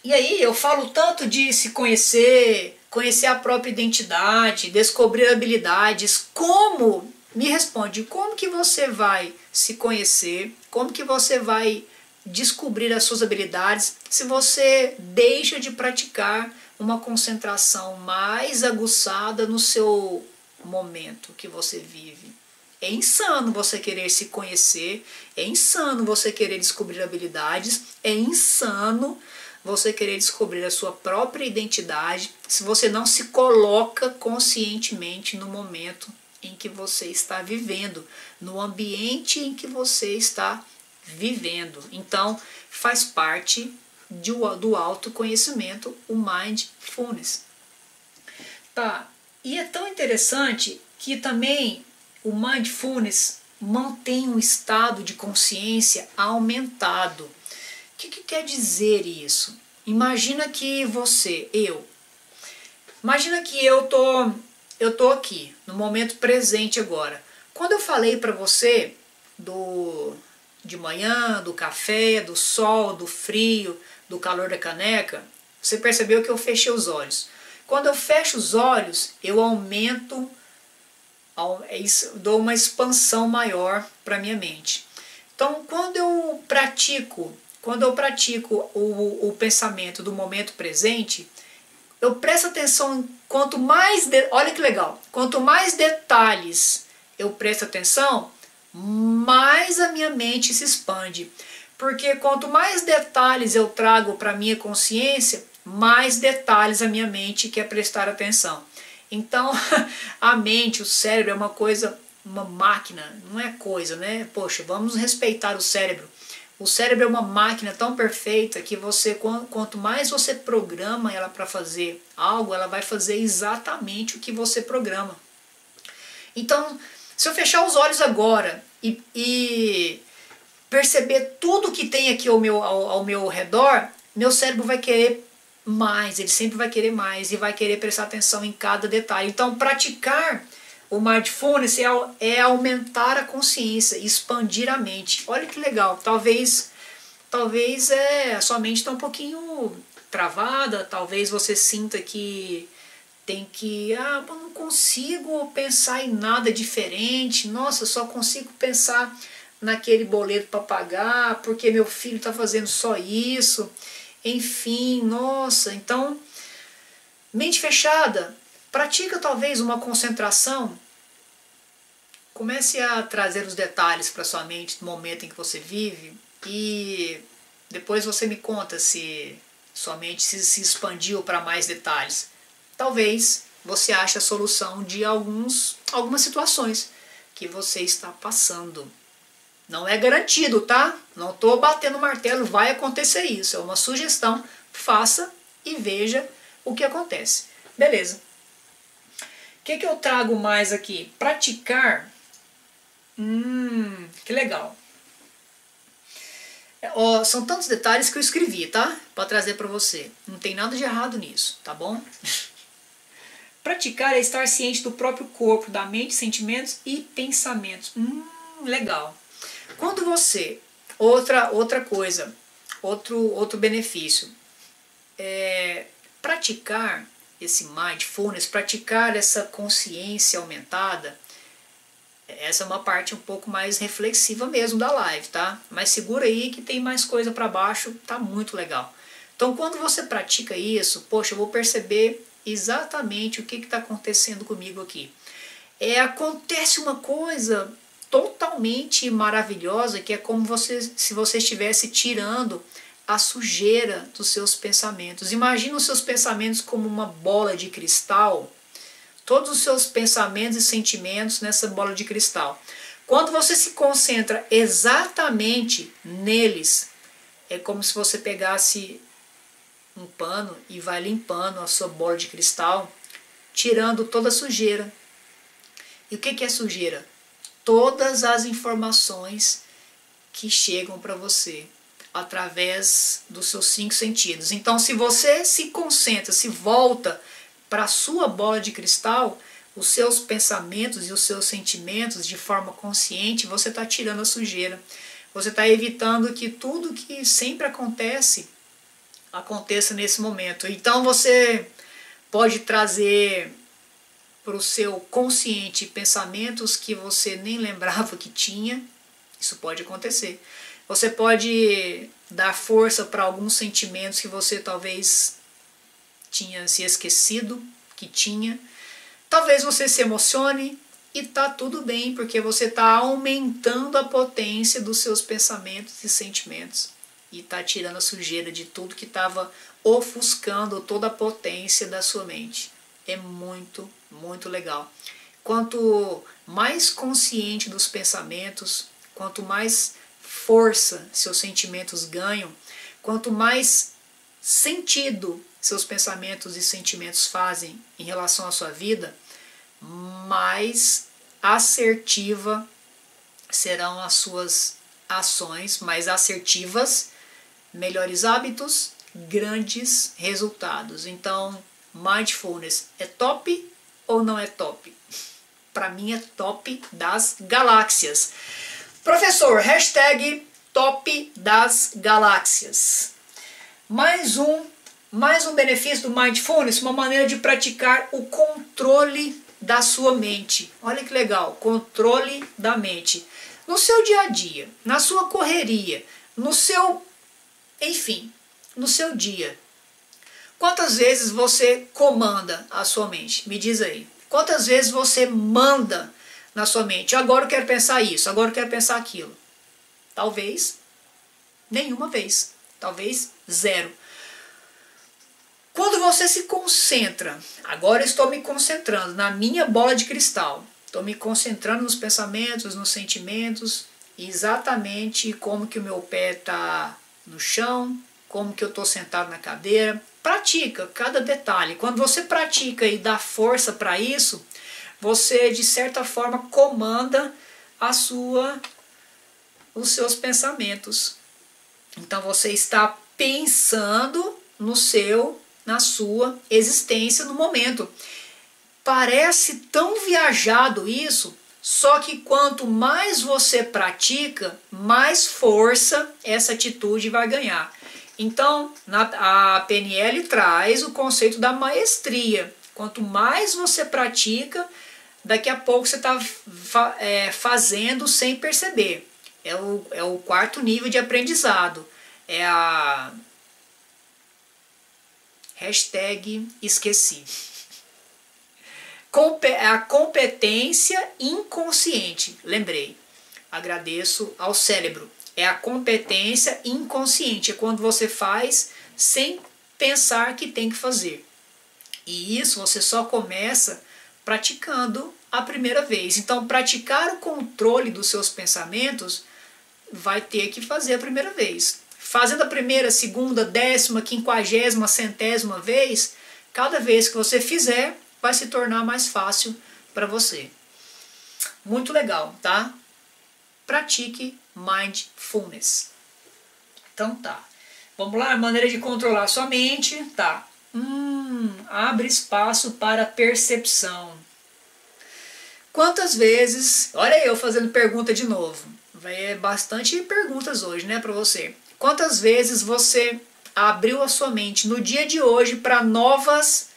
e aí eu falo tanto de se conhecer, conhecer a própria identidade, descobrir habilidades. Como, me responde, como que você vai se conhecer, como que você vai descobrir as suas habilidades se você deixa de praticar uma concentração mais aguçada no seu momento que você vive? É insano você querer se conhecer, é insano você querer descobrir habilidades, é insano você querer descobrir a sua própria identidade se você não se coloca conscientemente no momento em que você está vivendo, no ambiente em que você está vivendo. Então, faz parte do autoconhecimento, o mindfulness. Tá, e é tão interessante que também o mindfulness mantém um estado de consciência aumentado. O que quer dizer isso? Imagina que imagina que eu tô aqui, no momento presente agora. Quando eu falei para você de manhã, do café, do sol, do frio, do calor da caneca, você percebeu que eu fechei os olhos. Quando eu fecho os olhos, eu aumento, dou uma expansão maior para minha mente. Então, quando eu pratico o pensamento do momento presente, eu presto atenção em olha que legal, quanto mais detalhes eu presto atenção, mais a minha mente se expande. Porque quanto mais detalhes eu trago para a minha consciência, mais detalhes a minha mente quer prestar atenção. Então, a mente, o cérebro é uma coisa, uma máquina, não é coisa, né? Poxa, vamos respeitar o cérebro. O cérebro é uma máquina tão perfeita que quanto mais você programa ela para fazer algo, ela vai fazer exatamente o que você programa. Então, se eu fechar os olhos agora e perceber tudo que tem aqui ao meu redor, meu cérebro vai querer mais, ele sempre vai querer mais e vai querer prestar atenção em cada detalhe. Então, praticar o mindfulness é aumentar a consciência, expandir a mente. Olha que legal, talvez a sua mente está um pouquinho travada, talvez você sinta que eu não consigo pensar em nada diferente, nossa, só consigo pensar naquele boleto para pagar, porque meu filho está fazendo só isso, enfim, nossa, então, mente fechada, pratica talvez uma concentração, comece a trazer os detalhes para sua mente no momento em que você vive e depois você me conta se sua mente se expandiu para mais detalhes. Talvez você acha a solução de algumas situações que você está passando. Não é garantido, tá? Não estou batendo martelo, vai acontecer isso. É uma sugestão, faça e veja o que acontece. Beleza. O que eu trago mais aqui? Praticar. Que legal. São tantos detalhes que eu escrevi, tá? Para trazer para você. Não tem nada de errado nisso, tá bom? Praticar é estar ciente do próprio corpo, da mente, sentimentos e pensamentos. Legal. Quando você... Outra coisa, outro benefício. Praticar esse mindfulness, praticar essa consciência aumentada, essa é uma parte um pouco mais reflexiva mesmo da live, tá? Mas segura aí que tem mais coisa para baixo, tá muito legal. Então quando você pratica isso, poxa, eu vou perceber exatamente o que está acontecendo comigo aqui. Acontece uma coisa totalmente maravilhosa, que é como se você estivesse tirando a sujeira dos seus pensamentos. Imagina os seus pensamentos como uma bola de cristal, todos os seus pensamentos e sentimentos nessa bola de cristal. Quando você se concentra exatamente neles, é como se você pegasse um pano e vai limpando a sua bola de cristal, tirando toda a sujeira. E o que é sujeira? Todas as informações que chegam para você através dos seus 5 sentidos. Então, se você se concentra, se volta para a sua bola de cristal, os seus pensamentos e os seus sentimentos de forma consciente, você está tirando a sujeira. Você está evitando que tudo que sempre acontece, aconteça nesse momento. Então você pode trazer para o seu consciente pensamentos que você nem lembrava que tinha. Isso pode acontecer. Você pode dar força para alguns sentimentos que você talvez tinha se esquecido que tinha. Talvez você se emocione e tá tudo bem, porque você está aumentando a potência dos seus pensamentos e sentimentos e está tirando a sujeira de tudo que estava ofuscando toda a potência da sua mente. É muito, muito legal. Quanto mais consciente dos pensamentos, quanto mais força seus sentimentos ganham, quanto mais sentido seus pensamentos e sentimentos fazem em relação à sua vida, mais assertiva serão as suas ações, mais assertivas, melhores hábitos, grandes resultados. Então, mindfulness é top ou não é top? Para mim é top das galáxias. Professor, hashtag top das galáxias. Mais um benefício do mindfulness, uma maneira de praticar o controle da sua mente. Olha que legal, controle da mente. No seu dia a dia, na sua correria, no seu dia. Quantas vezes você comanda a sua mente? Me diz aí. Quantas vezes você manda na sua mente? Agora eu quero pensar isso, agora eu quero pensar aquilo. Talvez nenhuma vez. Talvez 0. Quando você se concentra, agora eu estou me concentrando na minha bola de cristal. Estou me concentrando nos pensamentos, nos sentimentos, exatamente como que o meu pé está no chão, como que eu estou sentado na cadeira. Pratica cada detalhe. Quando você pratica e dá força para isso, você de certa forma comanda os seus pensamentos. Então você está pensando na sua existência no momento. Parece tão viajado isso, só que quanto mais você pratica, mais força essa atitude vai ganhar. Então, a PNL traz o conceito da maestria. Quanto mais você pratica, daqui a pouco você está fazendo sem perceber. É o 4º nível de aprendizado. É a hashtag esqueci. A competência inconsciente. Lembrei. Agradeço ao cérebro. É a competência inconsciente. É quando você faz sem pensar que tem que fazer. E isso você só começa praticando a primeira vez. Então, praticar o controle dos seus pensamentos vai ter que fazer a primeira vez. Fazendo a primeira, segunda, 10ª, 50ª, 100ª vez, cada vez que você fizer, vai se tornar mais fácil para você. Muito legal, tá? Pratique Mindfulness. Então tá. Vamos lá, maneira de controlar sua mente, tá? Abre espaço para percepção. Quantas vezes, olha eu fazendo pergunta de novo, vai bastante perguntas hoje, né, para você. Quantas vezes você abriu a sua mente no dia de hoje para novas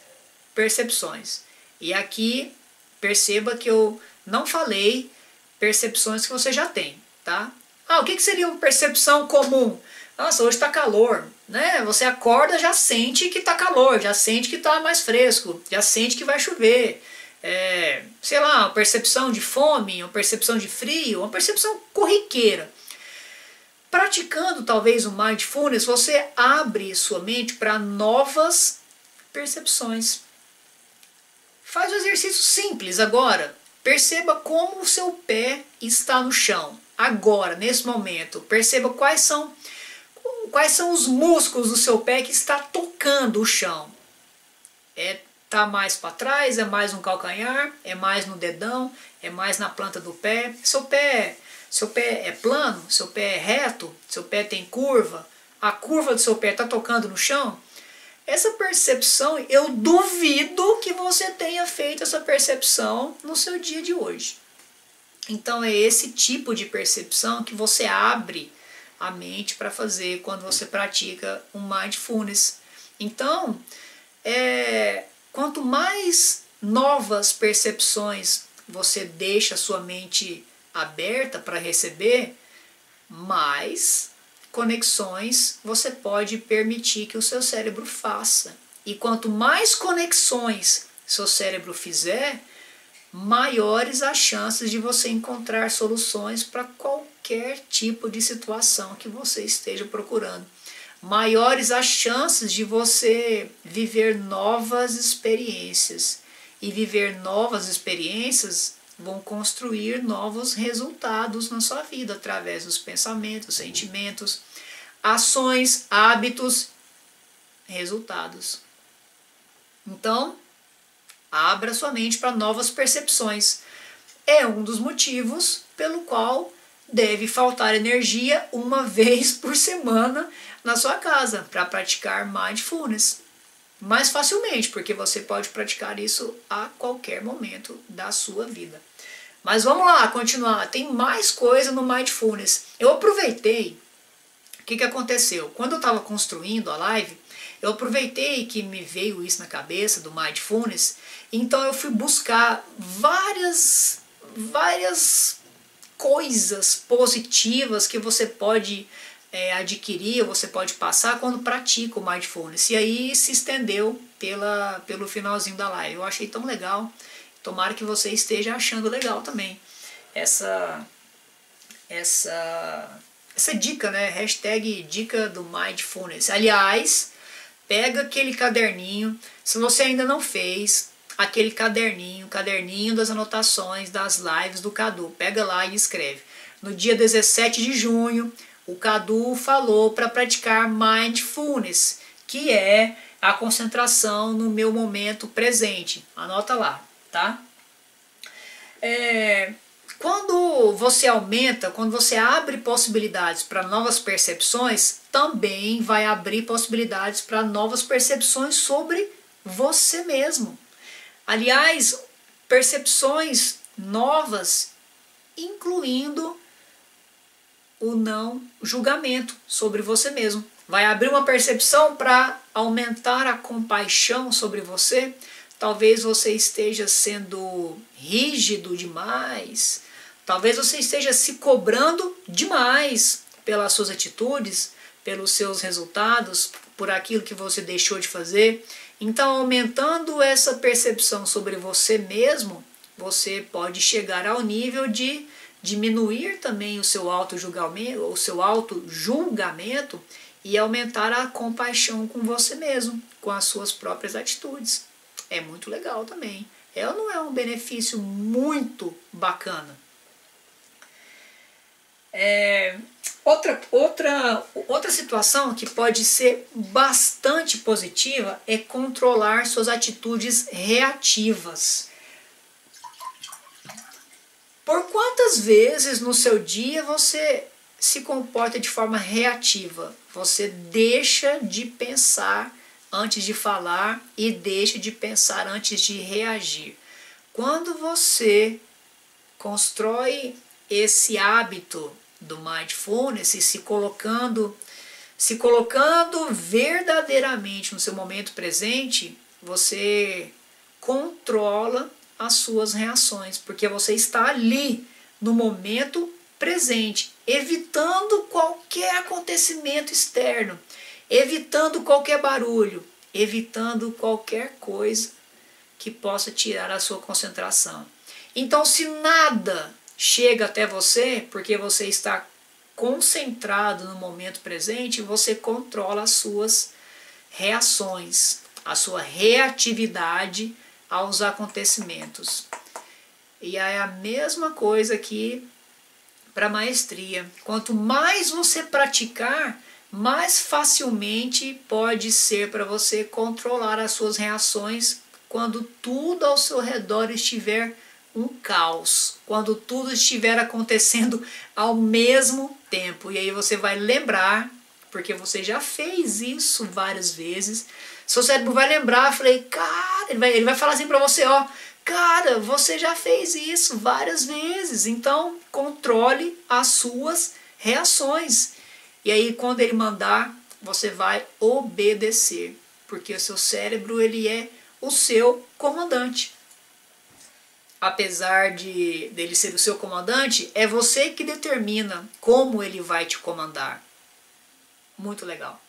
percepções? E aqui, perceba que eu não falei percepções que você já tem, tá? O que seria uma percepção comum? Nossa, hoje está calor, né? Você acorda, já sente que está calor, já sente que está mais fresco, já sente que vai chover. Sei lá, uma percepção de fome, uma percepção de frio, uma percepção corriqueira. Praticando talvez o Mindfulness, você abre sua mente para novas percepções. Faz um exercício simples agora. Perceba como o seu pé está no chão. Agora, nesse momento, perceba quais são os músculos do seu pé que está tocando o chão. Tá mais para trás, é mais no calcanhar, é mais no dedão, é mais na planta do pé. Seu pé é plano, seu pé é reto, seu pé tem curva, a curva do seu pé está tocando no chão. Essa percepção, eu duvido que você tenha feito essa percepção no seu dia de hoje. Então é esse tipo de percepção que você abre a mente para fazer quando você pratica um Mindfulness. Então, quanto mais novas percepções você deixa a sua mente aberta para receber, mais conexões você pode permitir que o seu cérebro faça. E quanto mais conexões seu cérebro fizer, maiores as chances de você encontrar soluções para qualquer tipo de situação que você esteja procurando. Maiores as chances de você viver novas experiências. E viver novas experiências vão construir novos resultados na sua vida, através dos pensamentos, sentimentos, ações, hábitos, resultados. Então, abra sua mente para novas percepções. É um dos motivos pelo qual deve faltar energia uma vez por semana na sua casa para praticar Mindfulness. Mais facilmente, porque você pode praticar isso a qualquer momento da sua vida. Mas vamos lá, continuar. Tem mais coisa no Mindfulness. Eu aproveitei, o que aconteceu? Quando eu estava construindo a live, eu aproveitei que me veio isso na cabeça do Mindfulness, então eu fui buscar várias coisas positivas que você pode adquirir, ou você pode passar quando pratica o Mindfulness. E aí se estendeu pelo finalzinho da live. Eu achei tão legal. Tomara que você esteja achando legal também essa dica, né? Hashtag dica do Mindfulness. Aliás, pega aquele caderninho, se você ainda não fez, aquele caderninho das anotações das lives do Cadu. Pega lá e escreve. No dia 17 de junho, o Cadu falou para praticar Mindfulness, que é a concentração no meu momento presente. Anota lá, tá? Quando você aumenta, quando você abre possibilidades para novas percepções, também vai abrir possibilidades para novas percepções sobre você mesmo. Aliás, percepções novas, incluindo o não julgamento sobre você mesmo. Vai abrir uma percepção para aumentar a compaixão sobre você. Talvez você esteja sendo rígido demais. Talvez você esteja se cobrando demais pelas suas atitudes, pelos seus resultados, por aquilo que você deixou de fazer. Então, aumentando essa percepção sobre você mesmo, você pode chegar ao nível de diminuir também o seu auto-julgamento e aumentar a compaixão com você mesmo, com as suas próprias atitudes. É muito legal também. Não é um benefício muito bacana. Outra situação que pode ser bastante positiva é controlar suas atitudes reativas. Por quantas vezes no seu dia você se comporta de forma reativa? Você deixa de pensar antes de falar e deixa de pensar antes de reagir. Quando você constrói esse hábito do mindfulness e se colocando verdadeiramente no seu momento presente, você controla as suas reações, porque você está ali no momento presente, evitando qualquer acontecimento externo, evitando qualquer barulho, evitando qualquer coisa que possa tirar a sua concentração. Então, se nada chega até você, porque você está concentrado no momento presente, você controla as suas reações, a sua reatividade aos acontecimentos. E é a mesma coisa aqui para a maestria. Quanto mais você praticar, mais facilmente pode ser para você controlar as suas reações quando tudo ao seu redor estiver um caos, quando tudo estiver acontecendo ao mesmo tempo. E aí você vai lembrar, porque você já fez isso várias vezes, seu cérebro vai lembrar, falei, cara, ele vai falar assim para você, ó, cara, você já fez isso várias vezes, então controle as suas reações. E aí quando ele mandar, você vai obedecer, porque o seu cérebro, ele é o seu comandante. Apesar dele ser o seu comandante, é você que determina como ele vai te comandar. Muito legal.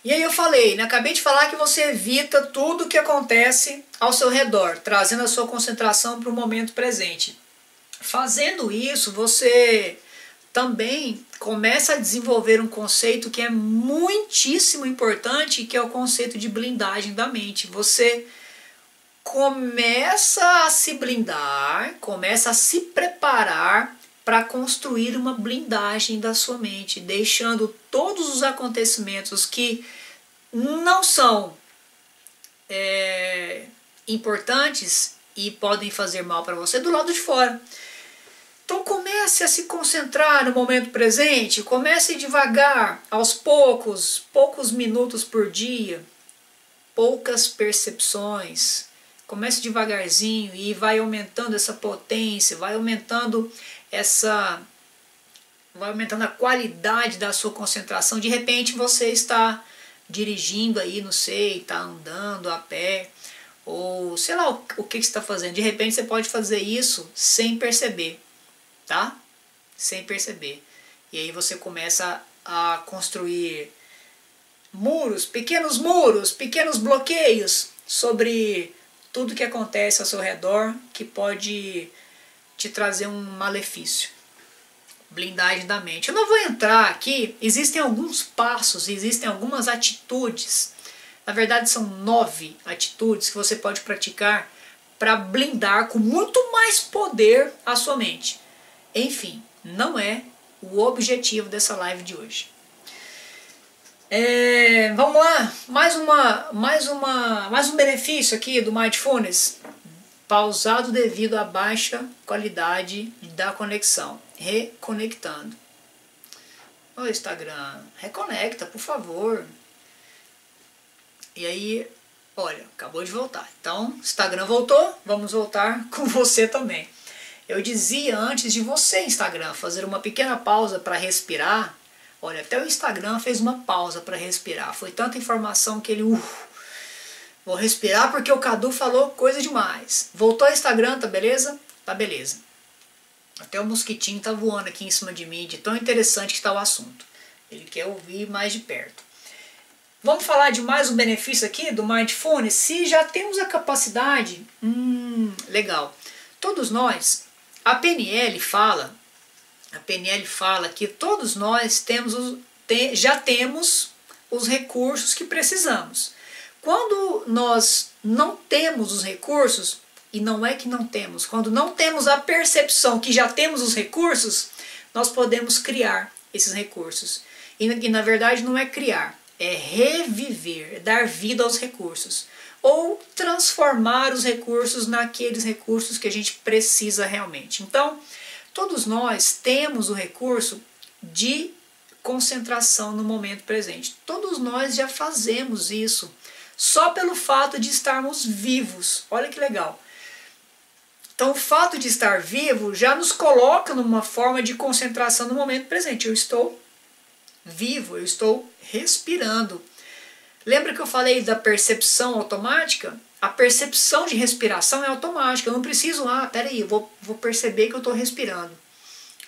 E aí eu falei, acabei de falar que você evita tudo o que acontece ao seu redor, trazendo a sua concentração para o momento presente. Fazendo isso, você também começa a desenvolver um conceito que é muitíssimo importante, que é o conceito de blindagem da mente. Você começa a se blindar, começa a se preparar para construir uma blindagem da sua mente, deixando todos os acontecimentos que não são importantes e podem fazer mal para você do lado de fora. Então comece a se concentrar no momento presente, comece devagar, aos poucos minutos por dia, poucas percepções. Comece devagarzinho e vai aumentando essa potência, vai aumentando a qualidade da sua concentração. De repente você está dirigindo aí, não sei, está andando a pé, ou sei lá o que você está fazendo. De repente você pode fazer isso sem perceber. Tá? Sem perceber. E aí você começa a construir muros, pequenos bloqueios sobre tudo que acontece ao seu redor que pode te trazer um malefício. Blindagem da mente. Eu não vou entrar aqui, existem alguns passos, existem algumas atitudes. Na verdade são 9 atitudes que você pode praticar para blindar com muito mais poder a sua mente. Enfim, não é o objetivo dessa live de hoje. Vamos lá, mais um benefício aqui do Mindfulness. Pausado devido à baixa qualidade da conexão. Reconectando. Ô Instagram, reconecta, por favor. E aí, olha, acabou de voltar. Então, Instagram voltou, vamos voltar com você também. Eu dizia antes de você, Instagram, fazer uma pequena pausa para respirar. Olha, até o Instagram fez uma pausa para respirar. Foi tanta informação que ele... vou respirar porque o Cadu falou coisa demais. Voltou ao Instagram, tá beleza? Tá beleza. Até o mosquitinho tá voando aqui em cima de mim, de tão interessante que tá o assunto. Ele quer ouvir mais de perto. Vamos falar de mais um benefício aqui do Mindfulness? Se já temos a capacidade... legal. Todos nós... A PNL fala A PNL fala que todos nós já temos os recursos que precisamos. Quando nós não temos os recursos, e não é que não temos, quando não temos a percepção que já temos os recursos, nós podemos criar esses recursos. E na verdade não é criar, é reviver, é dar vida aos recursos. Ou transformar os recursos naqueles recursos que a gente precisa realmente. Então, todos nós temos o recurso de concentração no momento presente. Todos nós já fazemos isso, só pelo fato de estarmos vivos. Olha que legal. Então, o fato de estar vivo já nos coloca numa forma de concentração no momento presente. Eu estou vivo, eu estou respirando. Lembra que eu falei da percepção automática? A percepção de respiração é automática. Eu não preciso, peraí, eu vou perceber que eu estou respirando.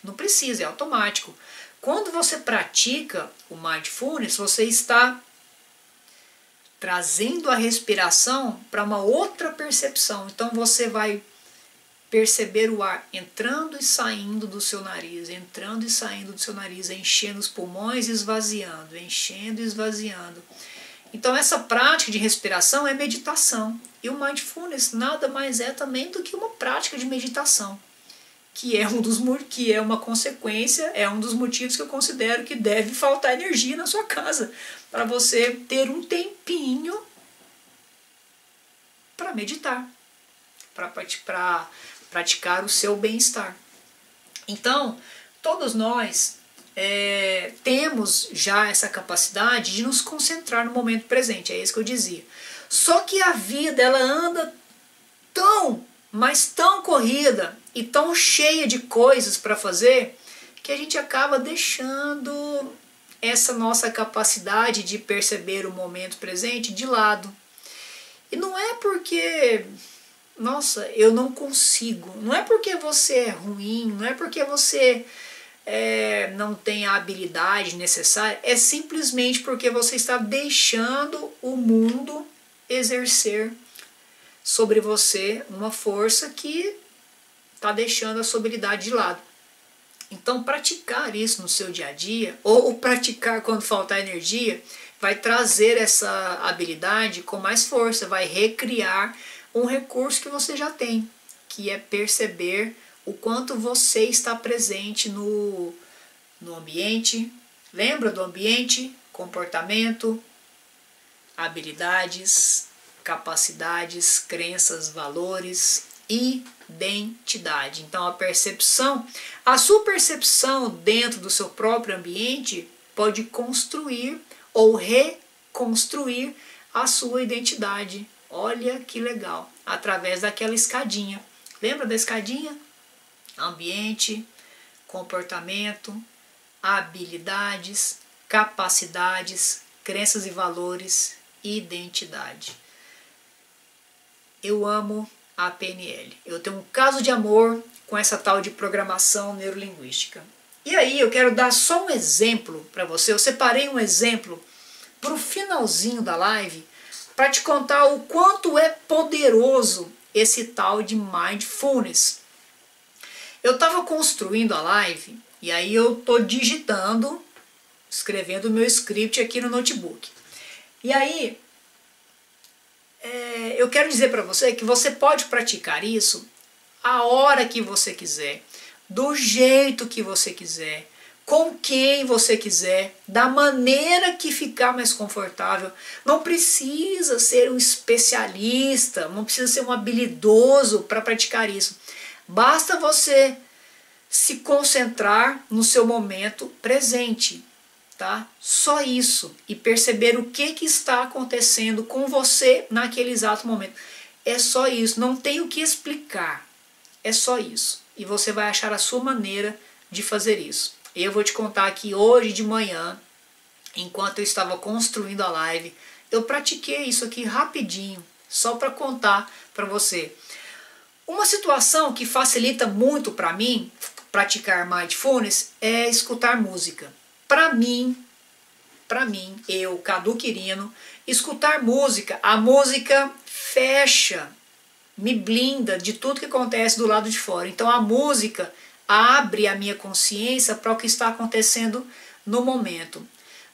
Não precisa, é automático. Quando você pratica o Mindfulness, você está trazendo a respiração para uma outra percepção. Então você vai perceber o ar entrando e saindo do seu nariz, entrando e saindo do seu nariz, enchendo os pulmões e esvaziando, enchendo e esvaziando. Então essa prática de respiração é meditação. E o Mindfulness nada mais é também do que uma prática de meditação, que é uma consequência, é um dos motivos que eu considero que deve faltar energia na sua casa, para você ter um tempinho para meditar, para praticar o seu bem-estar. Então, todos nós temos já essa capacidade de nos concentrar no momento presente, é isso que eu dizia. Só que a vida, ela anda mas tão corrida e tão cheia de coisas para fazer, que a gente acaba deixando essa nossa capacidade de perceber o momento presente de lado. E não é porque, nossa, eu não consigo, não é porque você é ruim, não é porque você não tem a habilidade necessária, é simplesmente porque você está deixando o mundo exercer sobre você uma força que está deixando a sua habilidade de lado. Então praticar isso no seu dia a dia, ou praticar quando faltar energia, vai trazer essa habilidade com mais força, vai recriar um recurso que você já tem, que é perceber o quanto você está presente no ambiente. Lembra do ambiente, comportamento, habilidades, capacidades, crenças, valores, identidade. Então a sua percepção dentro do seu próprio ambiente pode construir ou reconstruir a sua identidade. Olha que legal, através daquela escadinha. Lembra da escadinha? Ambiente, comportamento, habilidades, capacidades, crenças e valores, identidade. Eu amo a PNL. Eu tenho um caso de amor com essa tal de programação neurolinguística. E aí eu quero dar só um exemplo para você. Eu separei um exemplo para o finalzinho da live para te contar o quanto é poderoso esse tal de Mindfulness. Eu estava construindo a live e aí eu estou digitando, escrevendo o meu script aqui no notebook. E aí eu quero dizer para você que você pode praticar isso a hora que você quiser, do jeito que você quiser, com quem você quiser, da maneira que ficar mais confortável. Não precisa ser um especialista, não precisa ser um habilidoso para praticar isso. Basta você se concentrar no seu momento presente, tá? Só isso. E perceber o que está acontecendo com você naquele exato momento. É só isso, não tem o que explicar. É só isso. E você vai achar a sua maneira de fazer isso. Eu vou te contar que hoje de manhã, enquanto eu estava construindo a live, eu pratiquei isso aqui rapidinho, só para contar para você. Uma situação que facilita muito para mim praticar Mindfulness é escutar música. Para mim, eu, Cadu Quirino, escutar música, a música fecha, me blinda de tudo que acontece do lado de fora. Então a música abre a minha consciência para o que está acontecendo no momento.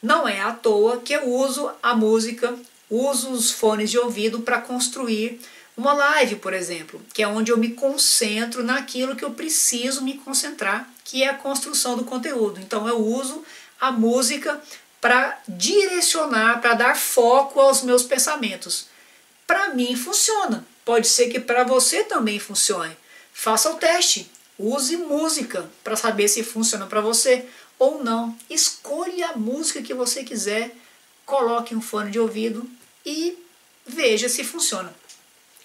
Não é à toa que eu uso a música, uso os fones de ouvido para construir uma live, por exemplo, que é onde eu me concentro naquilo que eu preciso me concentrar, que é a construção do conteúdo. Então eu uso a música para direcionar, para dar foco aos meus pensamentos. Para mim funciona, pode ser que para você também funcione. Faça o teste, use música para saber se funciona para você ou não. Escolha a música que você quiser, coloque um fone de ouvido e veja se funciona.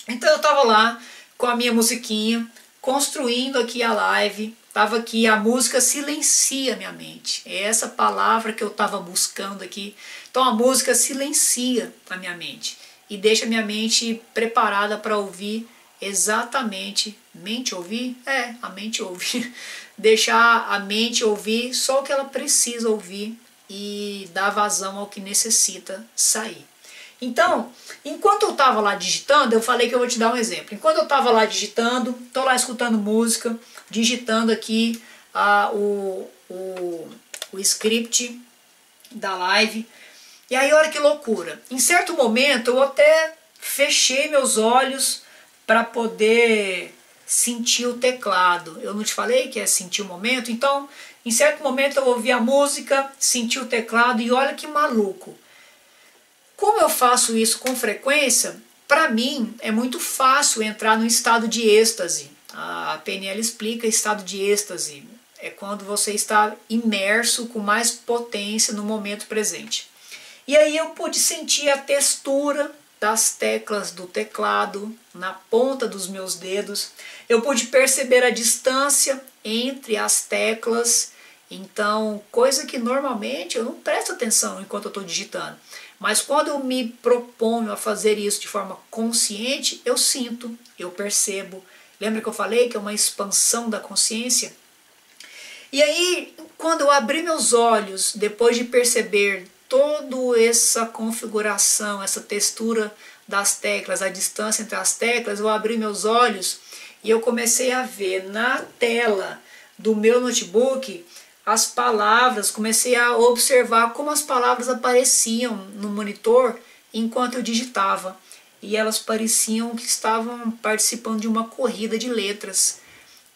Então eu estava lá com a minha musiquinha, construindo aqui a live, estava aqui, a música silencia minha mente. É essa palavra que eu estava buscando aqui. Então a música silencia a minha mente e deixa minha mente preparada para ouvir exatamente, mente ouvir? É, a mente ouve. Deixar a mente ouvir só o que ela precisa ouvir e dar vazão ao que necessita sair. Então, enquanto eu estava lá digitando, eu falei que eu vou te dar um exemplo. Enquanto eu estava lá digitando, estou lá escutando música, digitando aqui o script da live. E aí, olha que loucura. Em certo momento, eu até fechei meus olhos para poder sentir o teclado. Eu não te falei que é sentir o momento? Então, em certo momento, eu ouvi a música, senti o teclado e olha que maluco. Como eu faço isso com frequência, para mim é muito fácil entrar no estado de êxtase. A PNL explica estado de êxtase. É quando você está imerso com mais potência no momento presente. E aí eu pude sentir a textura das teclas do teclado na ponta dos meus dedos. Eu pude perceber a distância entre as teclas. Então, coisa que normalmente eu não presto atenção enquanto eu estou digitando. Mas quando eu me proponho a fazer isso de forma consciente, eu sinto, eu percebo. Lembra que eu falei que é uma expansão da consciência? E aí, quando eu abri meus olhos, depois de perceber toda essa configuração, essa textura das teclas, a distância entre as teclas, eu abri meus olhos e eu comecei a ver na tela do meu notebook as palavras, comecei a observar como as palavras apareciam no monitor enquanto eu digitava. E elas pareciam que estavam participando de uma corrida de letras.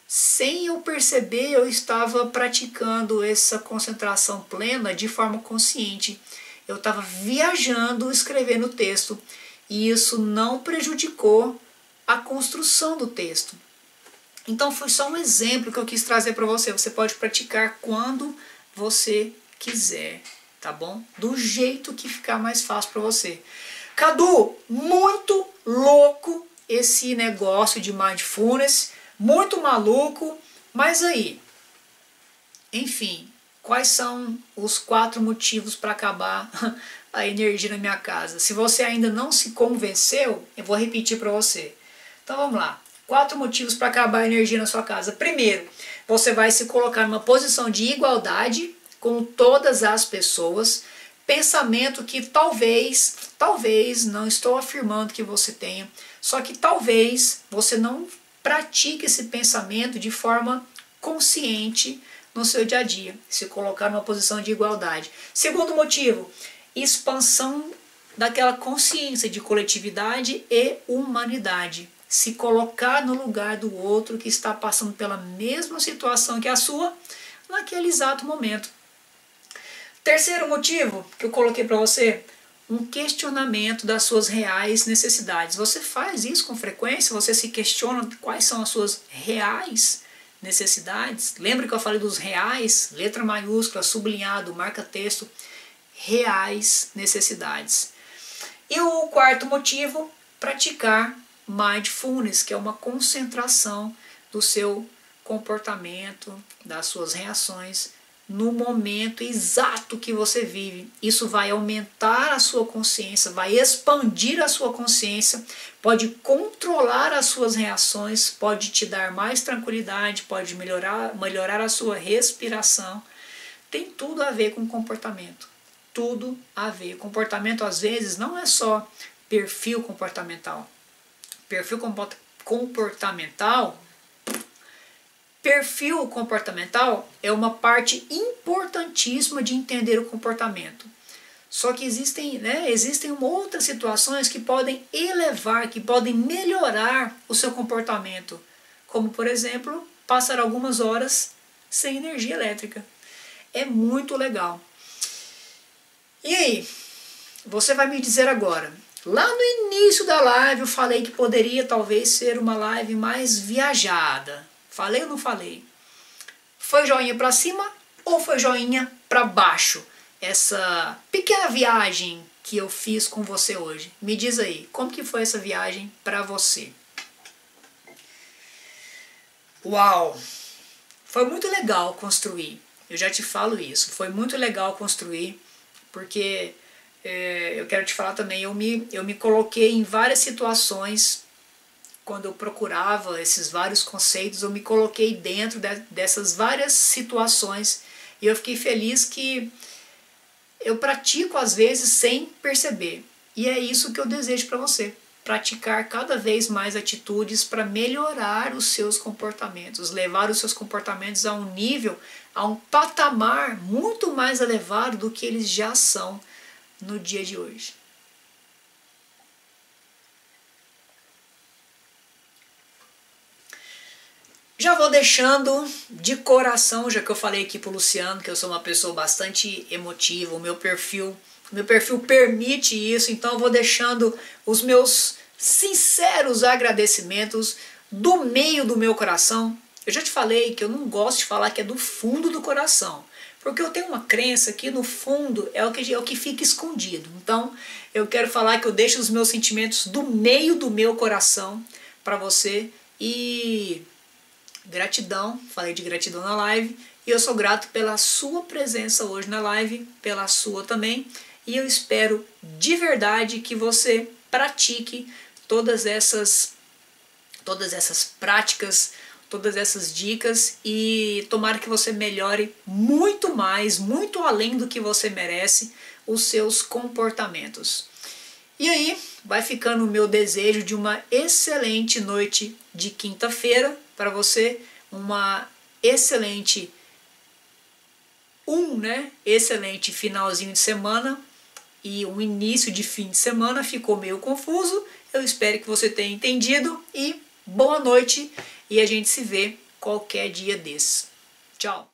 Sem eu perceber, eu estava praticando essa concentração plena de forma consciente. Eu estava viajando escrevendo o texto. E isso não prejudicou a construção do texto. Então foi só um exemplo que eu quis trazer para você. Você pode praticar quando você quiser, tá bom? Do jeito que ficar mais fácil para você. Cadu, muito louco esse negócio de mindfulness, muito maluco, mas aí, enfim, quais são os 4 motivos para acabar a energia na minha casa? Se você ainda não se convenceu, eu vou repetir para você. Então vamos lá. 4 motivos para acabar a energia na sua casa. Primeiro, você vai se colocar numa posição de igualdade com todas as pessoas. Pensamento que talvez, não estou afirmando que você tenha, só que talvez você não pratique esse pensamento de forma consciente no seu dia a dia. Se colocar numa posição de igualdade. Segundo motivo, expansão daquela consciência de coletividade e humanidade. Se colocar no lugar do outro que está passando pela mesma situação que a sua, naquele exato momento. Terceiro motivo que eu coloquei para você, um questionamento das suas reais necessidades. Você faz isso com frequência? Você se questiona quais são as suas reais necessidades? Lembra que eu falei dos reais? Letra maiúscula, sublinhado, marca texto. Reais necessidades. E o quarto motivo, praticar mindfulness, que é uma concentração do seu comportamento, das suas reações no momento exato que você vive. Isso vai aumentar a sua consciência, vai expandir a sua consciência, pode controlar as suas reações, pode te dar mais tranquilidade, pode melhorar a sua respiração. Tem tudo a ver com comportamento. Tudo a ver. Comportamento às vezes não é só perfil comportamental. Perfil comportamental, Perfil comportamental é uma parte importantíssima de entender o comportamento. Só que existem outras situações que podem elevar, que podem melhorar o seu comportamento. Como, por exemplo, passar algumas horas sem energia elétrica. É muito legal. E aí, você vai me dizer agora, lá no início da live eu falei que poderia talvez ser uma live mais viajada. Falei ou não falei? Foi joinha para cima ou foi joinha para baixo? Essa pequena viagem que eu fiz com você hoje. Me diz aí, como que foi essa viagem para você? Uau! Foi muito legal construir. Eu já te falo isso. Foi muito legal construir, porque eu quero te falar também, eu me coloquei em várias situações. Quando eu procurava esses vários conceitos, eu me coloquei dentro dessas várias situações e eu fiquei feliz que eu pratico às vezes sem perceber. E é isso que eu desejo para você. Praticar cada vez mais atitudes para melhorar os seus comportamentos, levar os seus comportamentos a um nível, a um patamar muito mais elevado do que eles já são no dia de hoje. Já vou deixando de coração, já que eu falei aqui pro Luciano que eu sou uma pessoa bastante emotiva, o meu perfil permite isso, então eu vou deixando os meus sinceros agradecimentos do meio do meu coração. Eu já te falei que eu não gosto de falar que é do fundo do coração, porque eu tenho uma crença que no fundo é o que fica escondido. Então eu quero falar que eu deixo os meus sentimentos do meio do meu coração para você e gratidão, falei de gratidão na live, e eu sou grato pela sua presença hoje na live, pela sua também, e eu espero de verdade que você pratique todas essas práticas, todas essas dicas, e tomara que você melhore muito mais, muito além do que você merece, os seus comportamentos. E aí, vai ficando o meu desejo de uma excelente noite de quinta-feira para você, uma excelente excelente finalzinho de semana e um início de fim de semana. Ficou meio confuso, eu espero que você tenha entendido e boa noite, e a gente se vê qualquer dia desses. Tchau!